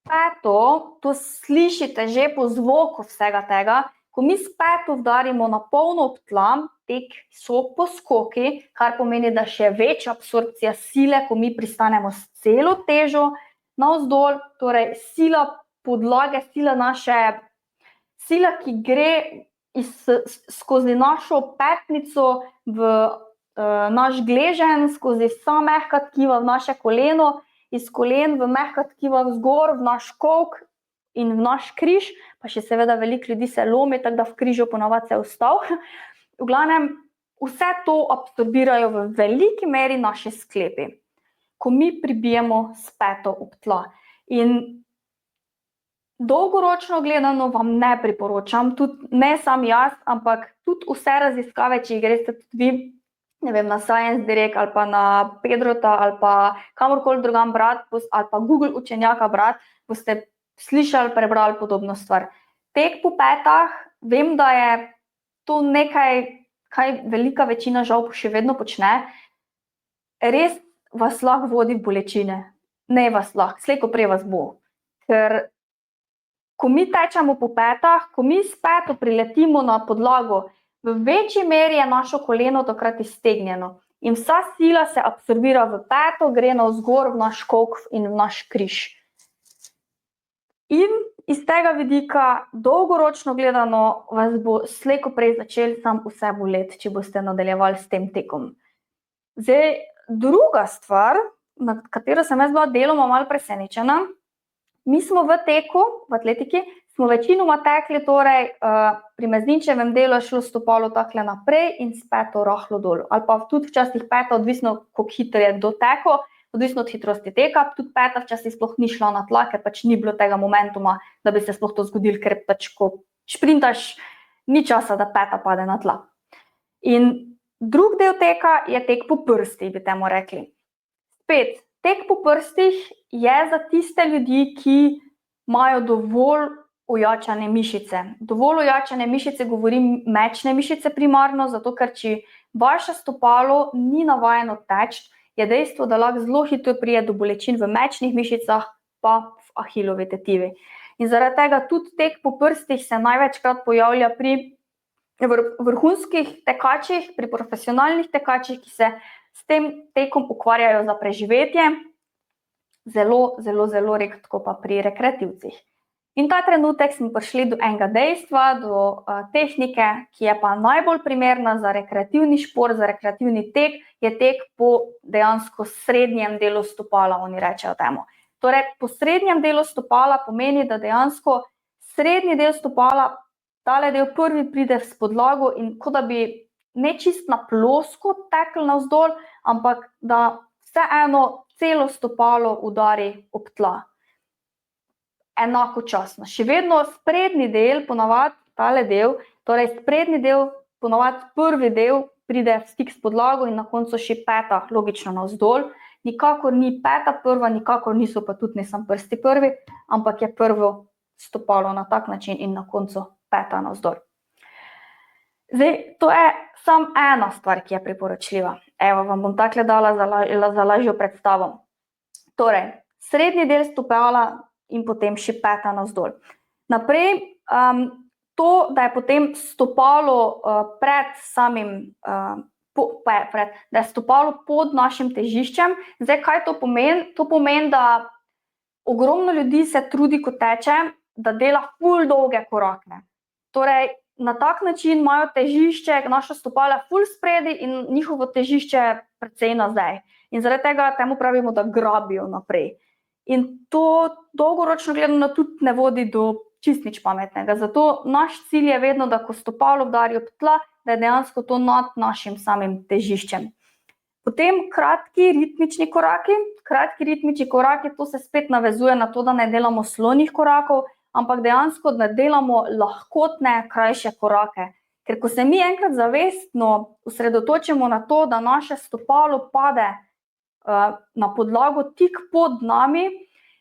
Speaker 1: peto, to slišite že po zvoku vsega tega, ko mi s peto udarimo na polno ob tla, tek so poskoki, kar pomeni, da še večja absorpcija sile, ko mi pristanemo s celo težo navzdol, torej sila podlage, sila, ki gre skozi našo petnico v naš gleženj, skozi vsa mehka tkiva v naše koleno, iz kolen v mehka tkiva vzgor, v naš kolk in v naš križ, pa še seveda veliko ljudi se lomi, tako da v križu ponavadi se ustavi. V glavnem, vse to absorbirajo v veliki meri naši sklepi, ko mi pribijemo s peto ob tla. In dolgoročno gledano vam ne priporočam, tudi ne sam jaz, ampak tudi vse raziskave, če jih greste tudi vi, ne vem, na Science Direct ali pa na Pedrota ali pa kamorkoli drugam brati, ali pa Google učenjaka brati, boste slišali, prebrali podobno stvar. Tek po petah, vem, da je to nekaj, kaj velika večina žal še vedno počne, res vas lahko vodi v bolečine. Ne vas lahko, slej ko prej vas bo. Ker ko mi tečemo po petah, ko mi s peto priletimo na podlago, v večji meri je naše koleno takrat iztegnjeno in vsa sila se absorbira v peto, gre navzgor v naš kolk in v naš križ. In iz tega vidika, dolgoročno gledano, vas bo slej ko prej začel sam vse boleti, če boste nadaljevali s tem tekom. Zdaj, druga stvar, na katero sem jaz bila deloma malo presenečena, mi smo v teku, v atletiki, smo večinoma tekli, torej pri mezničevem delu je šlo stopalo takle naprej in s peto rahlo dol. Ali pa tudi včasih peta, odvisno koliko hitro je kdo tekel, odvisno od hitrosti teka, tudi peta včasih sploh ni šla na tla, ker pač ni bilo tega momentuma, da bi se sploh to zgodilo, ker pač ko šprintaš, ni časa, da peta pade na tla. In drug del teka je tek po prstih, bi temu rekli. Spet, tek po prstih je za tiste ljudi, ki imajo dovolj ojačane mišice. Dovolj ojačane mišice, govorim mečne mišice primarno, zato ker če vaše stopalo ni navajeno teči, je dejstvo, da lahko zelo hitro pride do bolečin v mečnih mišicah, pa v ahilovi tetivi. In zaradi tega tudi tek po prstih se največkrat pojavlja pri vrhunskih tekačih, pri profesionalnih tekačih, ki se s tem tekom ukvarjajo za preživetje, zelo, zelo, zelo redko pa pri rekreativcih. In ta trenutek smo prišli do enega dejstva, do tehnike, ki je pa najbolj primerna za rekreativni šport, za rekreativni tek, je tek po dejansko srednjem delu stopala, oni rečejo temu. Torej, po srednjem delu stopala pomeni, da dejansko srednji del stopala, tale del prvi pride v podlago in kot da bi ne čist na plosko tekli navzdol, ampak da vseeno celo stopalo udari ob tla. Enakočasno. Še vedno sprednji del, ponavadi tale del, torej sprednji del, ponavadi prvi del pride v stik s podlago in na koncu še peta, logično navzdol. Nikakor ni peta prva, nikakor niso pa tudi ne sam prsti prvi, ampak je prvo stopalo na tak način in na koncu peta navzdol. Zdaj, to je samo ena stvar, ki je priporočljiva. Evo, vam bom takle dala za lažjo predstavo. Torej, srednji del stopala in potem še peta navzdol. Naprej, to, da je potem stopalo pred samim, da je stopalo pod našim težiščem. Zdaj, kaj to pomeni? To pomeni, da ogromno ljudi se trudi, ko teče, da dela ful dolge korake. Torej, na tak način imajo težišče, naša stopala ful spredi in njihovo težišče precej nazaj. In zaradi tega temu pravimo, da grabijo naprej. In to dolgoročno gledano tudi ne vodi do čist nič pametnega. Zato naš cilj je vedno, da ko stopalo udari ob tla, da je dejansko to nad našim samim težiščem. Potem kratki ritmični koraki. Kratki ritmični koraki, to se spet navezuje na to, da ne delamo slonih korakov, ampak dejansko, da delamo lahkotne, krajše korake. Ker ko se mi enkrat zavestno osredotočimo na to, da naše stopalo pade na podlago tik pod nami,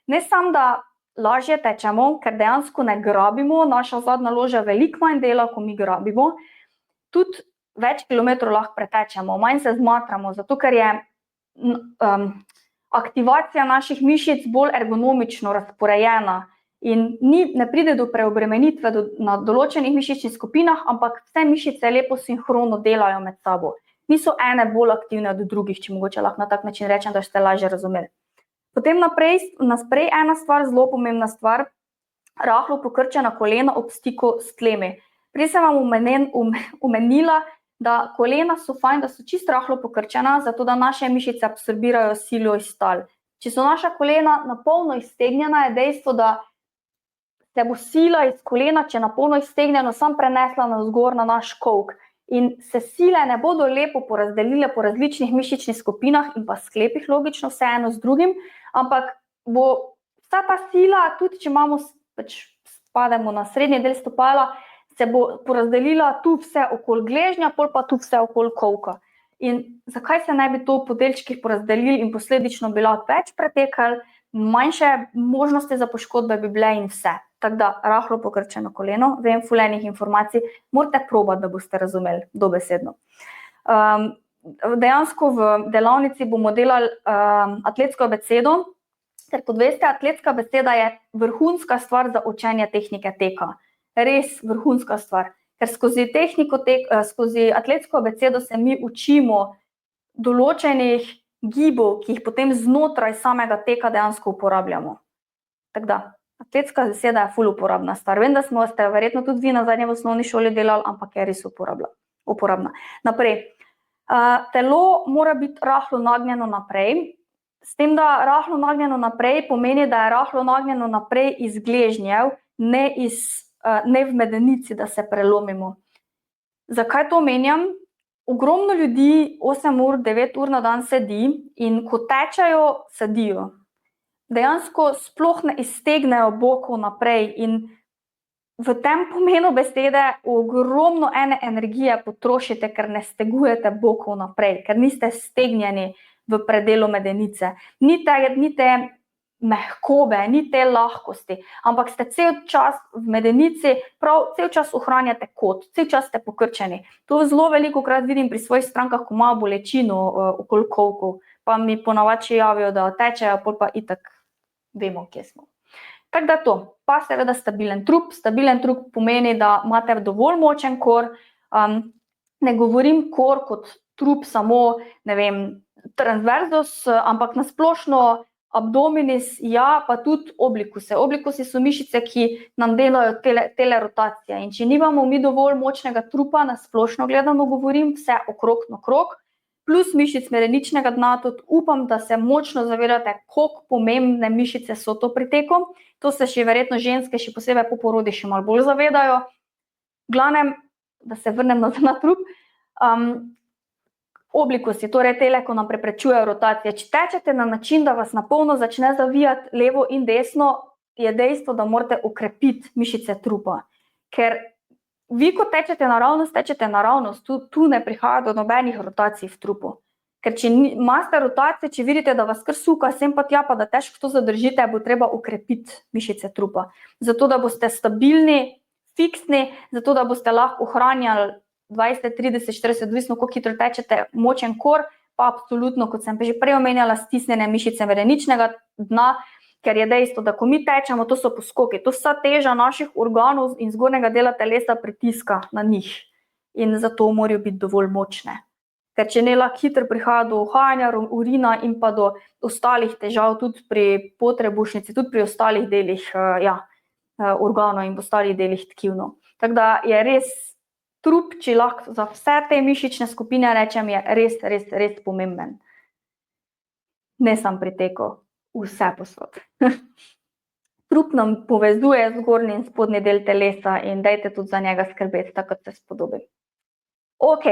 Speaker 1: ne samo, da lažje tečemo, ker dejansko ne grabimo, naša zadnja loža veliko manj dela, ko mi grabimo, tudi več kilometrov lahko pretečemo, manj se zmatramo, zato ker je aktivacija naših mišic bolj ergonomično razporejena in ne pride do preobremenitve na določenih mišičnih skupinah, ampak vse mišice lepo sinhrono delajo med sabo. Niso ene bolj aktivne od drugih, če mogoče lahko na tak način rečem, da ste lažje razumeli. Potem naprej ena stvar, zelo pomembna stvar, rahlo pokrčena kolena ob stiku s tlemi. Prej sem vam omenila, da kolena so fajn, da so čisto rahlo pokrčena, zato da naše mišice absorbirajo silo iz tal. Če so naša kolena napolno iztegnjena, je dejstvo, da se bo sila iz kolena, če je napolno iztegnjeno, sam prenesla navzgor na naš kolk. In se sile ne bodo lepo porazdelile po različnih mišičnih skupinah in pa sklepih, logično, vse eno z drugim, ampak bo vsa ta sila, tudi če spademo na srednji del stopala, se bo porazdelila tu vse okoli gležnja, pol pa tu vse okoli kolka. In zakaj se ne bi to po delčkih porazdelili in posledično bi lahko več pretekali, manjše možnosti za poškodbe bi bile in vse. Tako da rahlo pokrčeno koleno, vem, ful enih informacij, morate probati, da boste razumeli dobesedno. Dejansko v delavnici bomo delali atletsko abecedo, ker kot veste, atletska beseda je vrhunska stvar za učenje tehnike teka. Res vrhunska stvar, ker skozi atletsko abecedo se mi učimo določenih gibov, ki jih potem znotraj samega teka dejansko uporabljamo. Tako da, atletska beseda je ful uporabna stvar. Vem, da ste verjetno tudi vi nazadnje v osnovni šoli delali, ampak je res uporabna. Naprej, telo mora biti rahlo nagnjeno naprej, s tem, da rahlo nagnjeno naprej pomeni, da je rahlo nagnjeno naprej iz gležnjev, ne v medenici, da se prelomimo. Zakaj to omenjam? Ogromno ljudi 8 ur, 9 ur na dan sedi in ko tečejo, sedijo. Dejansko sploh ne iztegnejo bokov naprej in v tem pomenu besede ogromno ene energije potrošite, ker ne stegujete bokov naprej, ker niste stegnjeni v predelu medenice. Ni te mehkobe, ni te lahkosti, ampak ste cel čas v medenici, cel čas ohranjate kot, cel čas ste pokrčeni. To zelo veliko krat vidim pri svojih strankah, ko imajo bolečino okoli kolkov, pa mi ponavadi javijo, da tečejo, pol pa itak vemo, kje smo. Tako da to, pa seveda stabilen trup. Stabilen trup pomeni, da imate dovolj močen kor, ne govorim kor kot trup samo, ne vem, transversus, ampak nasplošno abdominis, ja, pa tudi oblikuse. Oblikusi so mišice, ki nam delajo tele rotacije. In če nimamo mi dovolj močnega trupa, nasplošno gledano govorim, vse okrog na krog, plus mišic medeničnega dna, tudi upam, da se močno zavedate, koliko pomembne mišice so to pri teku. To se še verjetno ženske, še posebej po porodi, še malo bolj zavedajo. V glavnem, da se vrnem na trup, oblikusi, torej tele, ko nam preprečujejo rotacije. Če tečete na način, da vas napolno začne zavijati levo in desno, je dejstvo, da morate okrepiti mišice trupa. Ker vi, ko tečete naravnost, tu ne prihaja do nobenih rotacij v trupu. Ker če imate rotacije, če vidite, da vas kar suka sem pa tja, pa da težko to zadržite, bo treba okrepiti mišice trupa. Zato, da boste stabilni, fiksni, zato, da boste lahko ohranjali 20, 30, 40, odvisno, koliko hitro tečete, močen kor, pa absolutno, kot sem že prej omenjala, stisnjene mišice medeničnega dna, ker je dejstvo, da ko mi tečemo, to so poskoki, to vsa teža naših organov in zgornjega dela telesa pritiska na njih in zato morajo biti dovolj močne. Ker če ne, lahko hitro prihaja do uhajanja urina in pa do ostalih težav, tudi pri potrebušnici, tudi pri ostalih delih organov in ostalih delih tkivno. Tako da je res trup, če lahko za vse te mišične skupine rečem, je res, res, res pomemben. Ne sam pri teku, vse posod. Trup nam povezuje zgornji in spodnji del telesa in dajte tudi za njega skrbeti, tako kot se spodobi. Ok,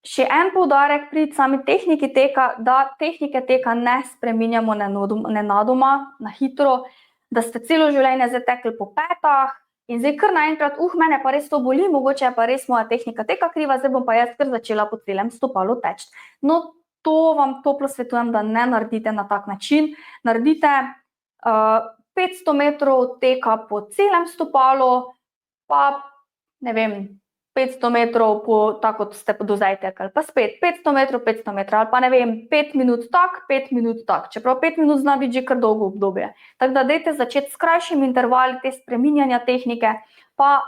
Speaker 1: še en poudarek pri sami tehniki teka, da tehnike teka ne spreminjamo nenadoma, na hitro, da ste celo življenje zdaj tekli po petah, in zdaj kar naenkrat, mene pa res to boli, mogoče je pa res moja tehnika teka kriva, zdaj bom pa jaz kar začela po celem stopalu teči. No, to vam toplo svetujem, da ne naredite na tak način. Naredite 500 metrov teka po celem stopalu, pa ne vem, 500 metrov, tako kot ste do zdaj tekli, pa spet 500 metrov, ali pa ne vem, 5 minut tak, 5 minut tak. Čeprav 5 minut zna biti že kar dolgo obdobje. Tako da dajte začeti s krajšimi intervali te spreminjanja tehnike, pa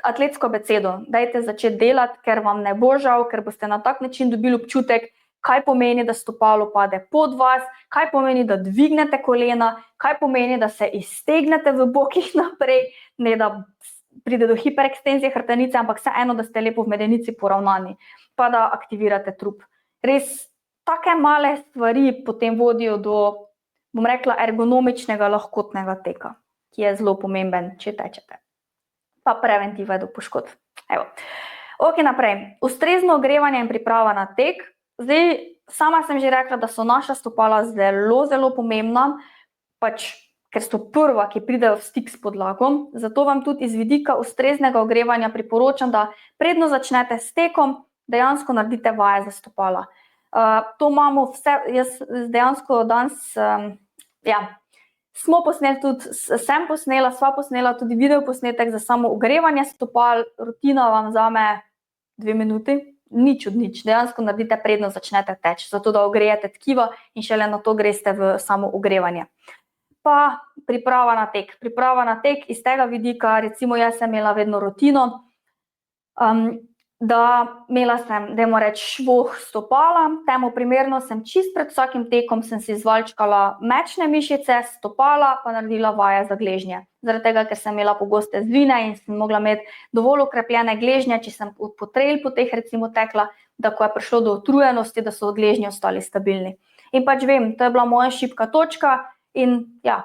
Speaker 1: atletsko abecedo. Dajte začeti delati, ker vam ne bo žal, ker boste na tak način dobili občutek, kaj pomeni, da stopalo pade pod vas, kaj pomeni, da dvignete kolena, kaj pomeni, da se iztegnete v bokih naprej, ne da pride do hiperekstenzije hrbtenice, ampak vseeno, da ste lepo v medenici poravnani, pa da aktivirate trup. Res, take male stvari potem vodijo do, bom rekla, ergonomičnega lahkotnega teka, ki je zelo pomemben, če tečete. Pa preventiva do poškodb. Evo. Ok, naprej. Ustrezno ogrevanje in priprava na tek. Zdaj, sama sem že rekla, da so naša stopala zelo, zelo pomembna, pač ker so prva, ki pridejo v stik s podlagom. Zato vam tudi iz vidika ustreznega ogrevanja priporočam, da predno začnete s tekom, dejansko naredite vaje za stopala. To imamo vse, jaz dejansko danes, smo posneli tudi, sva posnela tudi video posnetek za samo ogrevanje stopal, rutina vam vzame 2 minuti, nič od nič, dejansko naredite predno začnete teči, zato da ogrejete tkiva in šele na to greste v samo ogrevanje. Pa priprava na tek. Priprava na tek iz tega vidika, recimo jaz sem imela vedno rutino, da imela sem, dajmo reči, švoh stopala, temu primerno sem čist pred vsakim tekom sem si izvalčkala mečne mišice, stopala, pa naredila vaje za gležnje. Zaradi tega, ker sem imela pogoste zvine in sem mogla imeti dovolj okrepljene gležnje, če sem po trail poteh recimo tekla, da ko je prišlo do utrujenosti, da so gležnji ostali stabilni. In pač vem, to je bila moja šibka točka in ja,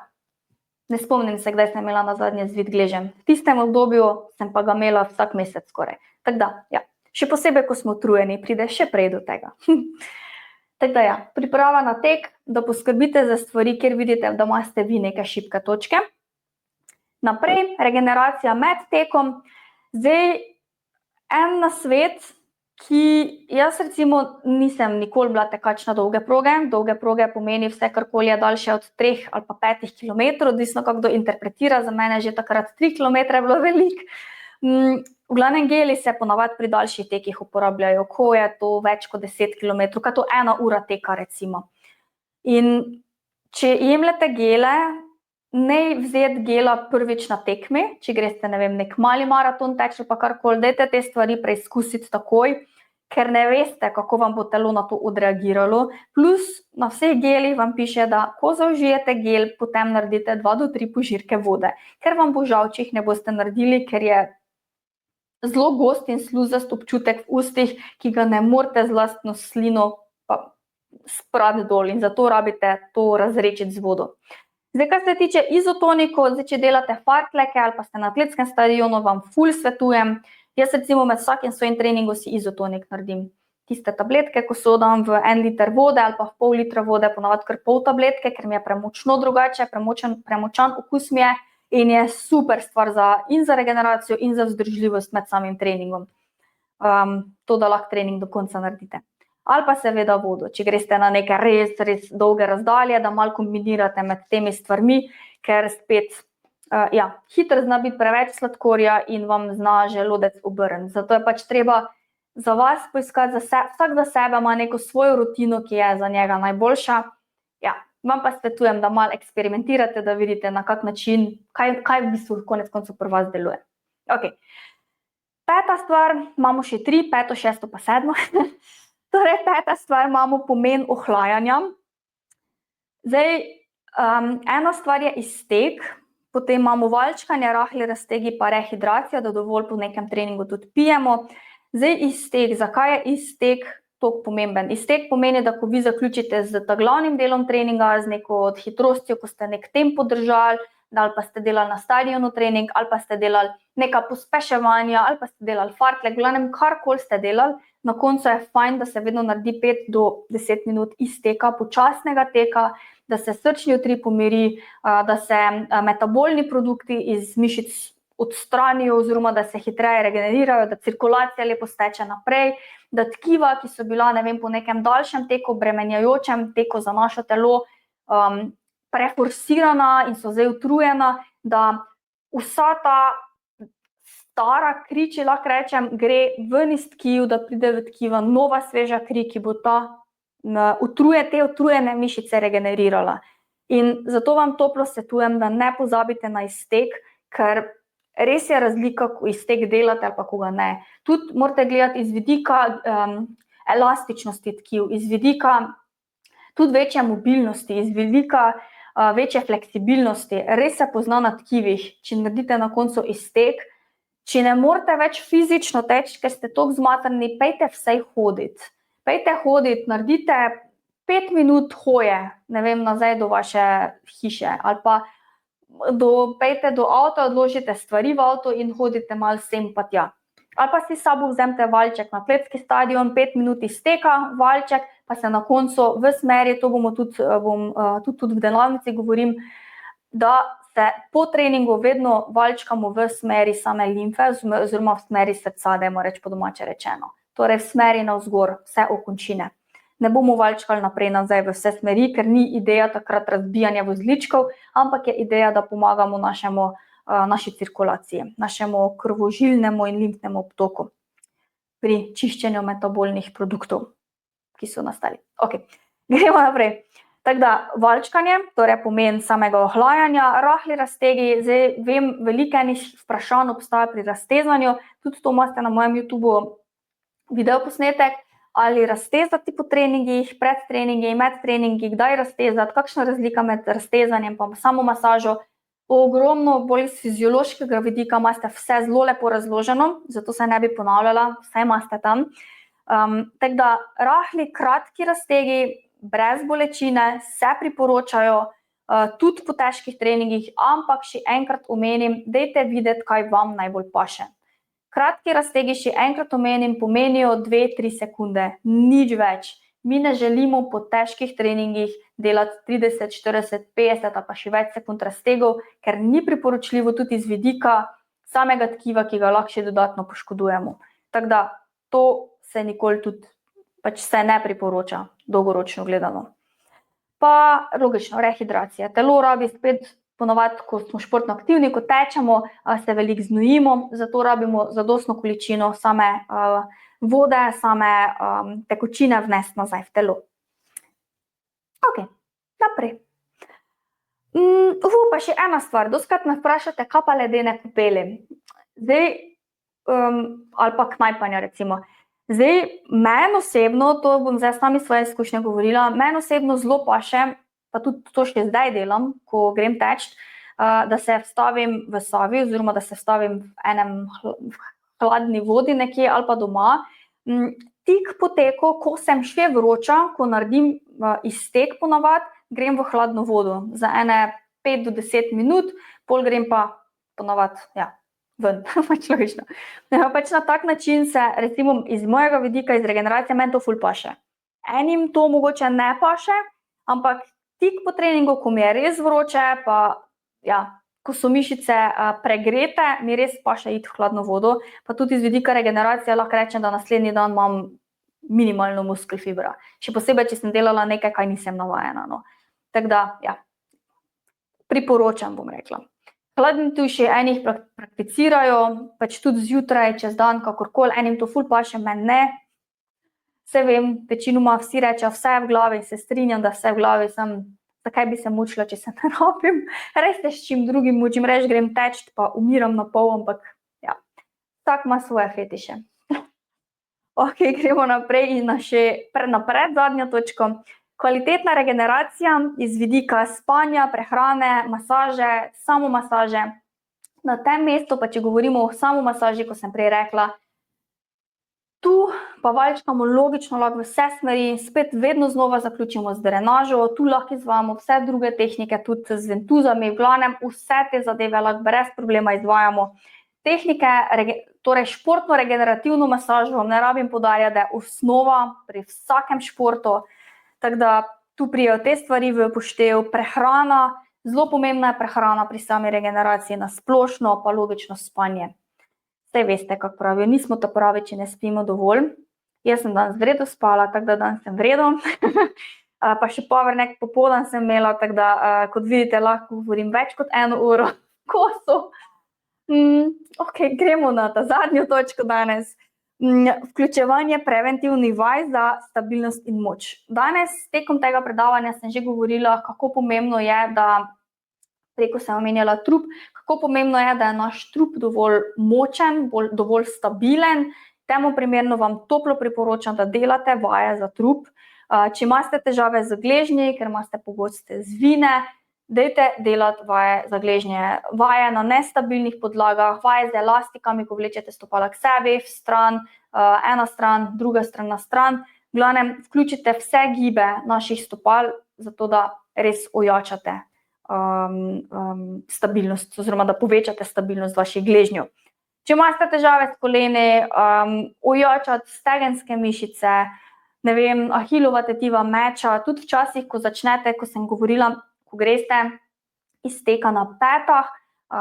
Speaker 1: ne spomnim se, kdaj sem imela na zadnje zvit gležen. V tistem obdobju sem pa ga imela vsak mesec skoraj. Tako da, ja, še posebej, ko smo utrujeni, pride še prej do tega. Tako da, ja, priprava na tek, da poskrbite za stvari, kjer vidite, da imate vi neke šibke točke. Naprej, regeneracija med tekom. Zdaj, en nasvet, ki jaz recimo nisem nikoli bila tekač na dolge proge. Dolge proge pomeni vse, karkoli je daljše od 3 ali pa 5 kilometrov, odvisno kako kdo interpretira, za mene že takrat 3 kilometre je bilo veliko. V glavnem geli se ponavadi pri daljših tekih uporabljajo, ko je to več kot 10 kilometrov, kaj to 1 ura teka recimo. In če jemljete gele, ne vzeti gela prvič na tekmi, če greste, ne vem, nek mali maraton teč ali pa karkoli, dajte te stvari preizkusiti takoj, ker ne veste, kako vam bo telo na to odreagiralo. Plus na vseh gelih vam piše, da ko zaužijete gel, potem naredite 2 do 3 požirke vode, ker vam bo žal, če jih ne boste naredili, ker je zelo gost in sluzast občutek v ustih, ki ga ne morete z lastno slino pa sprati dol in zato rabite to razrečiti z vodo. Zdaj, kar se tiče izotonikov, če delate fartleke ali pa ste na atletskem stadionu, vam ful svetujem. Jaz recimo med vsakim svojim treningom si izotonik naredim. Tiste tabletke, ko so dam v 1 liter vode ali pa v pol litra vode, ponavadi kar pol tabletke, ker mi je premočno drugače, premočan okus mi je in je super stvar in za regeneracijo in za vzdržljivost med samim treningom. To, da lahko trening do konca naredite. Ali pa seveda vodo, če greste na neke res dolge razdalje, da malo kombinirate med temi stvarmi, ker spet, hitro zna biti preveč sladkorja in vam zna želodec obrniti. Zato je pač treba za vas poiskati, vsak za sebe ima neko svojo rutino, ki je za njega najboljša. Ja, vam pa svetujem, da malo eksperimentirate, da vidite na kak način, kaj v bistvu konec koncev pri vas deluje. Ok, 5. stvar, imamo še 3, 5., 6. pa 7. Torej, 5. stvar, imamo pomen ohlajanja. Zdaj, ena stvar je iztek, potem imamo valčkanje, rahli raztegi pa rehidracija, da dovolj po nekem treningu tudi pijemo. Zdaj, iztek, zakaj je iztek toliko pomemben? Iztek pomeni, da ko vi zaključite z glavnim delom treninga, z neko hitrostjo, ko ste nek tempo držali, ali pa ste delali na stadionu trening, ali pa ste delali neka pospeševanja, ali pa ste delali fartle, glavnem karkoli ste delali, na koncu je fajn, da se vedno naredi 5 do 10 minut izteka, počasnega teka, da se srčni utrip pomiri, da se metabolni produkti iz mišic odstranijo oziroma da se hitreje regenerirajo, da cirkulacija lepo steče naprej, da tkiva, ki so bila, ne vem, po nekem daljšem teku, bremenjajočem teku za naše telo, preforsirana in so zdaj utrujena, da vsa ta stara kri, če lahko rečem, gre ven iz tkiv, da pride v tkiva nova sveža kri, ki bo te utrujene mišice regenerirala. In zato vam toplo svetujem, da ne pozabite na iztek, ker res je razlika, ko iztek delate ali pa ko ga ne. Tudi morate gledati iz vidika elastičnosti tkiv, iz vidika tudi večje mobilnosti, iz vidika večje fleksibilnosti. Res se pozna na tkivih, če naredite na koncu iztek. Če ne morete več fizično teči, ker ste toliko zmatrani, pejte vsej hoditi. Pejte hoditi, naredite 5 minut hoje, ne vem, nazaj do vaše hiše, ali pa pejte do avta, odložite stvari v avto in hodite malo sem pa tja. Ali pa si sabo vzemite valjček na atletski stadion, 5 minut izteka, valjček, pa se na koncu v smeri, to bomo tudi v delavnici govorim, da se po treningu vedno valjčkamo v smeri same limfe, oziroma v smeri srca, dajmo reči po domače rečeno. Torej v smeri navzgor, vse okončine. Ne bomo valjčkali naprej nazaj v vse smeri, ker ni ideja takrat razbijanja vozličkov, ampak je ideja, da pomagamo naši cirkulaciji, našemu krvožilnemu in limfnemu obtoku pri čiščenju metabolnih produktov, ki so nastali. Ok, gremo naprej. Tako da, valjčkanje, torej pomen samega ohlajanja, rahli raztegi, zdaj vem, veliko enih vprašanj obstaja pri raztezanju, tudi to imate na mojem YouTubeu video posnetek, ali raztezati po treningih, pred treningi, med treningi, kdaj raztezati, kakšna razlika med raztezanjem pa samo masažo. Ogromno bolj iz fiziološkega vidika imate vse zelo lepo razloženo, zato se ne bi ponavljala, vse imate tam. Tako da, rahli, kratki raztegi, brez bolečine, se priporočajo tudi po težkih treningih, ampak še enkrat omenim, dajte videti, kaj vam najbolj paše. Kratki raztegi, še enkrat omenim, pomenijo 2-3 sekunde, nič več. Mi ne želimo po težkih treningih delati 30, 40, 50 ali pa še več sekund raztegov, ker ni priporočljivo tudi iz vidika samega tkiva, ki ga lahko še dodatno poškodujemo. Tako da, to se nikoli tudi se ne priporoča, dolgoročno gledano. Pa logično, rehidracija. Telo rabi spet ponovadi, ko smo športno aktivni, ko tečemo, se veliko znojimo, zato rabimo zadostno količino same vode, same tekočine vnesti nazaj v telo. Ok, naprej. Pa še ena stvar, dostikrat me vprašate, kaj pa ledene kopeli? Zdaj, ali pa knajpanja recimo. Zdaj, meni osebno, to bom zdaj sami svoje izkušnje govorila, meni osebno zelo paše, pa tudi to še zdaj delam, ko grem teč, da se vstavim v sobi, oziroma da se vstavim v enem hladni vodi nekje ali pa doma. Tik po teku, ko sem še vroča, ko naredim iztek ponavadi, grem v hladno vodo za ene 5 do 10 minut, pol grem pa ponavadi, ven, pač logično. Pač na tak način se, recimo iz mojega vidika, iz regeneracije, meni to ful paše. Enim to mogoče ne paše, ampak tik po treningu, ko mi je res vroče, pa ko so mišice pregrete, mi res paše iti v hladno vodo, pa tudi iz vidika regeneracije lahko rečem, da naslednji dan imam minimalno muskel fibra. Še posebej, če sem delala nekaj, kaj nisem navajena. Tako da, priporočam, bom rekla. Hladni tuši enih prakticirajo, pač tudi zjutraj, čez dan, kakorkoli, enim to ful paše, meni ne. Vse vem, večinoma vsi rečejo, vse je v glavi, se strinjam, da vse je v glavi, zakaj bi se mučila, če se ne rabim. Res se s čim drugim mučim, reč grem teč, pa umiram na pol, ampak vsak ima svoje fetiše. Ok, gremo naprej in še napred, zadnjo točko. Kvalitetna regeneracija iz vidika spanja, prehrane, masaže, samomasaže. Na tem mestu, pa če govorimo o samomasaži, ko sem prej rekla, tu pa valjčkamo logično lahko v vse smeri, spet vedno znova zaključimo z drenažo, tu lahko izvajamo vse druge tehnike, tudi z ventuzami, v glavnem vse te zadeve lahko brez problema izvajamo. Tehnike, torej športno regenerativno masažo, ne rabim poudarjati, da je osnova pri vsakem športu. Tako da tu prijejo te stvari v upoštev, prehrana, zelo pomembna je prehrana pri sami regeneraciji na splošno, pa logično spanje. Saj veste, kako pravijo, nismo to pravi, če ne spimo dovolj. Jaz sem danes v redu spala, tako da danes sem v redu. Pa še powernek popoldan sem imela, tako da, kot vidite, lahko govorim več kot 1 uro kosu. Gremo na ta zadnjo točko danes. Vključevanje preventivnih vaj za stabilnost in moč. Danes tekom tega predavanja sem že govorila, kako pomembno je, da preko sem omenjala trup, kako pomembno je, da je naš trup dovolj močen, dovolj stabilen. Temu primerno vam toplo priporočam, da delate vaje za trup. Če imate težave z gležnji, ker imate pogoste zvine, dajte delati vaje za gležnje. Vaje na nestabilnih podlagah, vaje z elastikami, ko vlečete stopala k sebi, v stran, ena stran, druga stran na stran. V glavnem, vključite vse gibe naših stopal, zato da res ojačate stabilnost, oziroma da povečate stabilnost vaših gležnjev. Če imate težave s koleni, ojačati stegenske mišice, ne vem, ahilova tetiva meča, tudi včasih, ko začnete, ko sem govorila, ko greste iz teka na petah,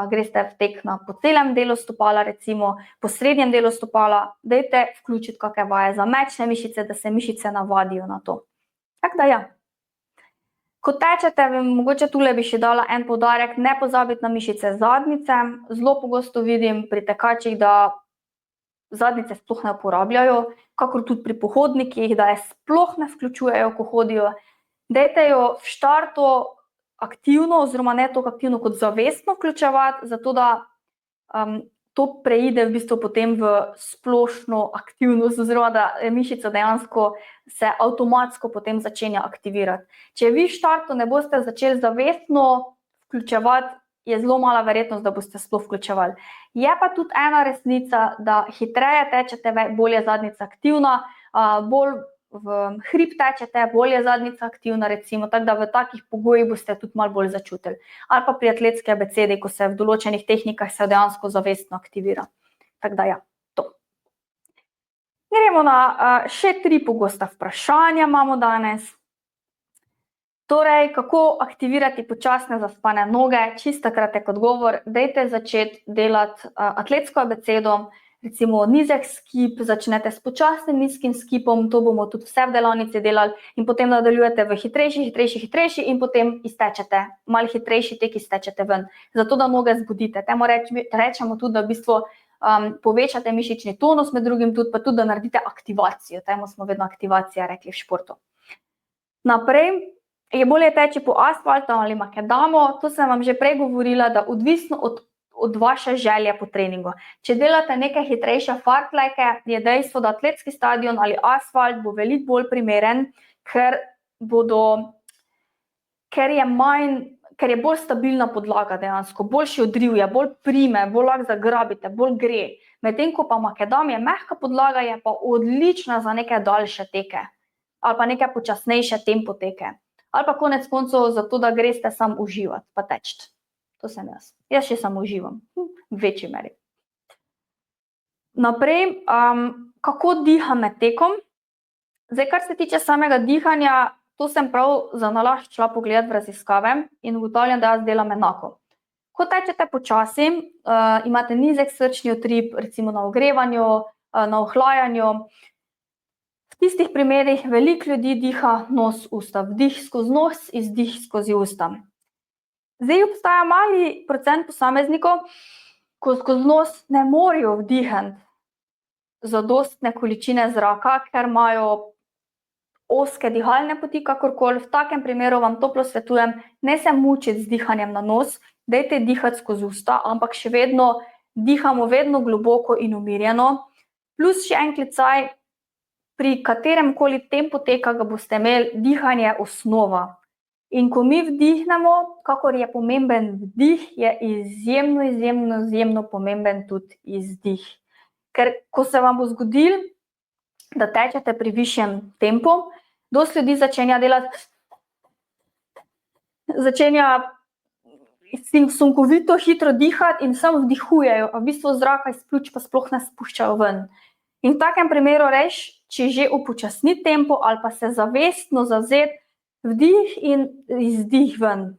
Speaker 1: greste v tek po celem delu stopala, recimo po srednjem delu stopala, dajte vključiti kakšne vaje za mečne mišice, da se mišice navadijo na to. Tako da ja. Ko tečete, mogoče tule bi še dala en poudarek, ne pozabiti na mišice zadnjice. Zelo pogosto vidim pri tekačih, da zadnjice sploh ne uporabljajo, kakor tudi pri pohodnikih, da je sploh ne vključujejo, ko hodijo. Dajte jo v štartu aktivno, oziroma ne toliko aktivno kot zavestno vključevati, zato da to preide v bistvu potem v splošno aktivnost, oziroma da mišica dejansko se avtomatsko potem začenja aktivirati. Če vi v štartu ne boste začeli zavestno vključevati, je zelo mala verjetnost, da boste sploh vključevali. Je pa tudi ena resnica, da hitreje tečete, bolje zadnjica aktivna, bolj v hrib tečete, bolje zadnjica aktivna, recimo, tako da v takih pogojih boste tudi malo bolj začutili. Ali pa pri atletski abecedi, ko se v določenih tehnikah se dejansko zavestno aktivira. Tako da ja, to. Gremo na še 3 pogosta vprašanja imamo danes. Torej, kako aktivirati počasne zaspane noge? Čisto kratek odgovor, dajte začeti delati atletsko abecedo, recimo nizek skip, začnete s počasnim nizkim skipom, to bomo tudi vse v delavnici delali, in potem nadaljujete v hitrejši in potem iztečete, malo hitrejši tek iztečete ven, zato da noge zbudite. Temu rečemo tudi, da v bistvu povečate mišični tonus, med drugim tudi, pa tudi da naredite aktivacijo, temu smo vedno aktivacija rekli v športu. Naprej, je bolje teči po asfaltu ali makadamo, to sem vam že prej govorila, da odvisno od vaše želje po treningu. Če delate neke hitrejše fartleke, je dejstvo, da atletski stadion ali asfalt bo veliko bolj primeren, ker je bolj stabilna podlaga dejansko, boljši odriv je, bolj prime, bolj lahko zagrabite, bolj gre. Medtem ko pa makadam je mehka podlaga, je pa odlična za neke daljše teke ali pa neke počasnejše tempo teke. Ali pa konec koncev zato, da greste samo uživati, pa teči. To sem jaz. Jaz še samo uživam, v večji meri. Naprej, kako diham med tekom? Zdaj, kar se tiče samega dihanja, to sem prav za nalašč šla pogledati v raziskave in ugotavljam, da jaz delam enako. Ko tečete počasi, imate nizek srčni utrip, recimo na ogrevanju, na ohlajanju, v tistih primerih veliko ljudi diha nos, usta, vdih skozi nos, izdih skozi usta. Zdaj obstaja mali procent posameznikov, ko skozi nos ne morejo vdihniti zadostne količine zraka, ker imajo ozke dihalne poti, kakorkoli. V takem primeru vam toplo svetujem, ne se mučiti z dihanjem na nos, dajte dihati skozi usta, ampak še vedno dihamo vedno globoko in umirjeno. Plus še en klicaj, pri katerem koli tempu teka ga boste imeli, dihanje osnova. In ko mi vdihnemo, kakor je pomemben vdih, je izjemno pomemben tudi izdih. Ker ko se vam bo zgodilo, da tečete pri višjem tempu, dosti ljudi začenja delati, začenja sunkovito hitro dihati in samo vdihujejo, a v bistvu zraka iz pljuč pa sploh ne spuščajo ven. In v takem primeru reč, če že upočasni tempo ali pa se zavestno zavzeti, vdih in izdih ven.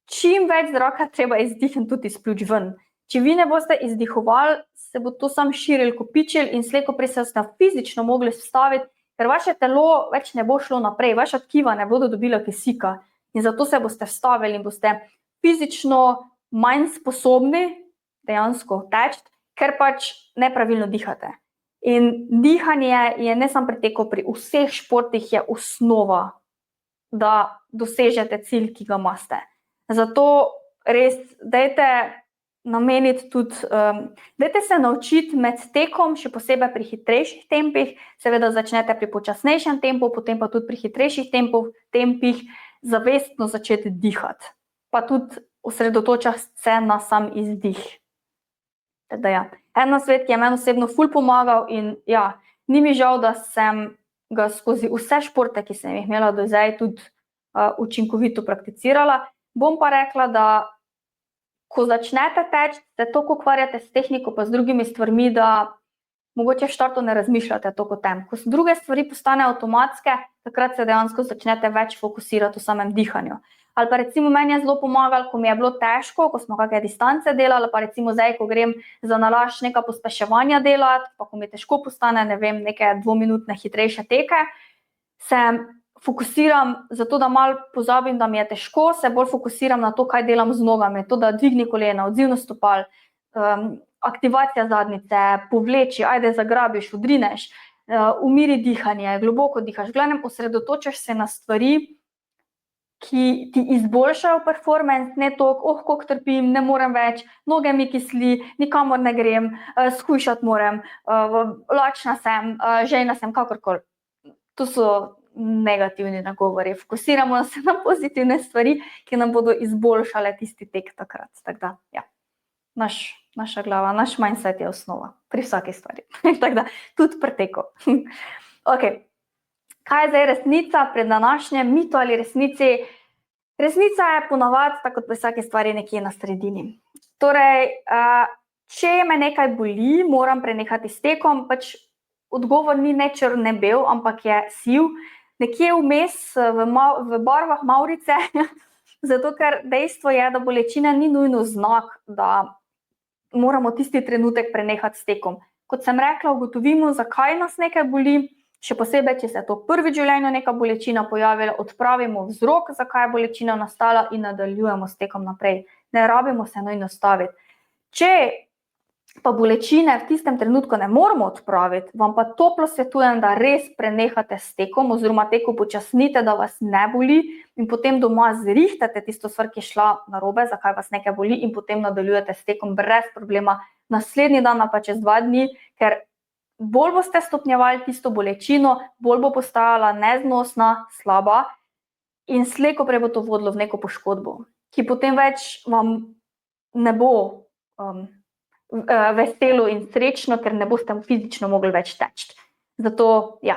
Speaker 1: Čim več zraka treba izdihniti tudi iz pljuč ven. Če vi ne boste izdihovali, se bo to samo širilo, kopičilo in slej ko prej se boste fizično mogli vstaviti, ker vaše telo več ne bo šlo naprej, vaša tkiva ne bodo dobila kisika in zato se boste vstavili in boste fizično manj sposobni dejansko teči, ker pač nepravilno dihate. In dihanje je ne samo pri teku, pri vseh športih je osnova, da dosežete cilj, ki ga imate. Zato res dajte nameniti tudi, dajte se naučiti med tekom, še posebej pri hitrejših tempih, seveda začnete pri počasnejšem tempu, potem pa tudi pri hitrejših tempih zavestno začeti dihati, pa tudi osredotočati se na sam izdih. Teda ja, en nasvet, ki je meni osebno ful pomagal in ja, ni mi žal, da sem ga skozi vse športe, ki sem jih imela do zdaj, tudi učinkovito prakticirala. Bom pa rekla, da ko začnete teči, se toliko ukvarjate s tehniko pa z drugimi stvarmi, da mogoče v štartu ne razmišljate toliko o tem. Ko so druge stvari postane avtomatske, takrat se dejansko začnete več fokusirati v samem dihanju. Ali pa recimo meni je zelo pomagalo, ko mi je bilo težko, ko smo kakšne distance delali, pa recimo zdaj, ko grem za nalašč neka pospeševanja delati, pa ko mi težko postane, ne vem, neke 2-minutne hitrejše teke, se fokusiram, zato da malo pozabim, da mi je težko, se bolj fokusiram na to, kaj delam z nogami, to, da dvigni kolena, odzivnost stopal, aktivacija zadnjice, povleči, ajde zagrabiš, odrineš, umiri dihanje, globoko dihaš, v glavnem osredotočaš se na stvari, ki ti izboljšajo performance, ne toliko, koliko trpim, ne morem več, noge mi kisli, nikamor ne grem, shujšati moram, lačna sem, žejna sem, kakorkoli. To so negativni nagovori. Fokusiramo se na pozitivne stvari, ki nam bodo izboljšale tisti tek takrat. Tako da, ja, naša glava, naš mindset je osnova pri vsaki stvari. Tako da, tudi pri teku. Ok, kaj je zdaj resnica pri današnjem mitu ali resnici? Resnica je ponavadi, tako kot pri vsaki stvari, nekje na sredini. Torej, če me nekaj boli, moram prenehati s tekom, pač odgovor ni ne črn ne bel, ampak je siv, nekje vmes v barvah mavrice, zato ker dejstvo je, da bolečina ni nujno znak, da moramo tisti trenutek prenehati s tekom. Kot sem rekla, ugotovimo, zakaj nas nekaj boli, še posebej, če se je to prvič v življenju neka bolečina pojavila, odpravimo vzrok, zakaj je bolečina nastala in nadaljujemo s tekom naprej. Ne rabimo se nujno staviti. Če pa bolečine v tistem trenutku ne moramo odpraviti, vam pa toplo svetujem, da res prenehate s tekom oziroma teko počasnite, da vas ne boli in potem doma zrihtate tisto stvar, ki je šla narobe, zakaj vas nekaj boli in potem nadaljujete s tekom brez problema naslednji dan pa čez 2 dni, ker bolj boste stopnjevali tisto bolečino, bolj bo postajala neznosna, slaba in slej ko prej bo to vodilo v neko poškodbo, ki potem več vam ne bo veselo in srečno, ker ne boste fizično mogli več teči. Zato, ja,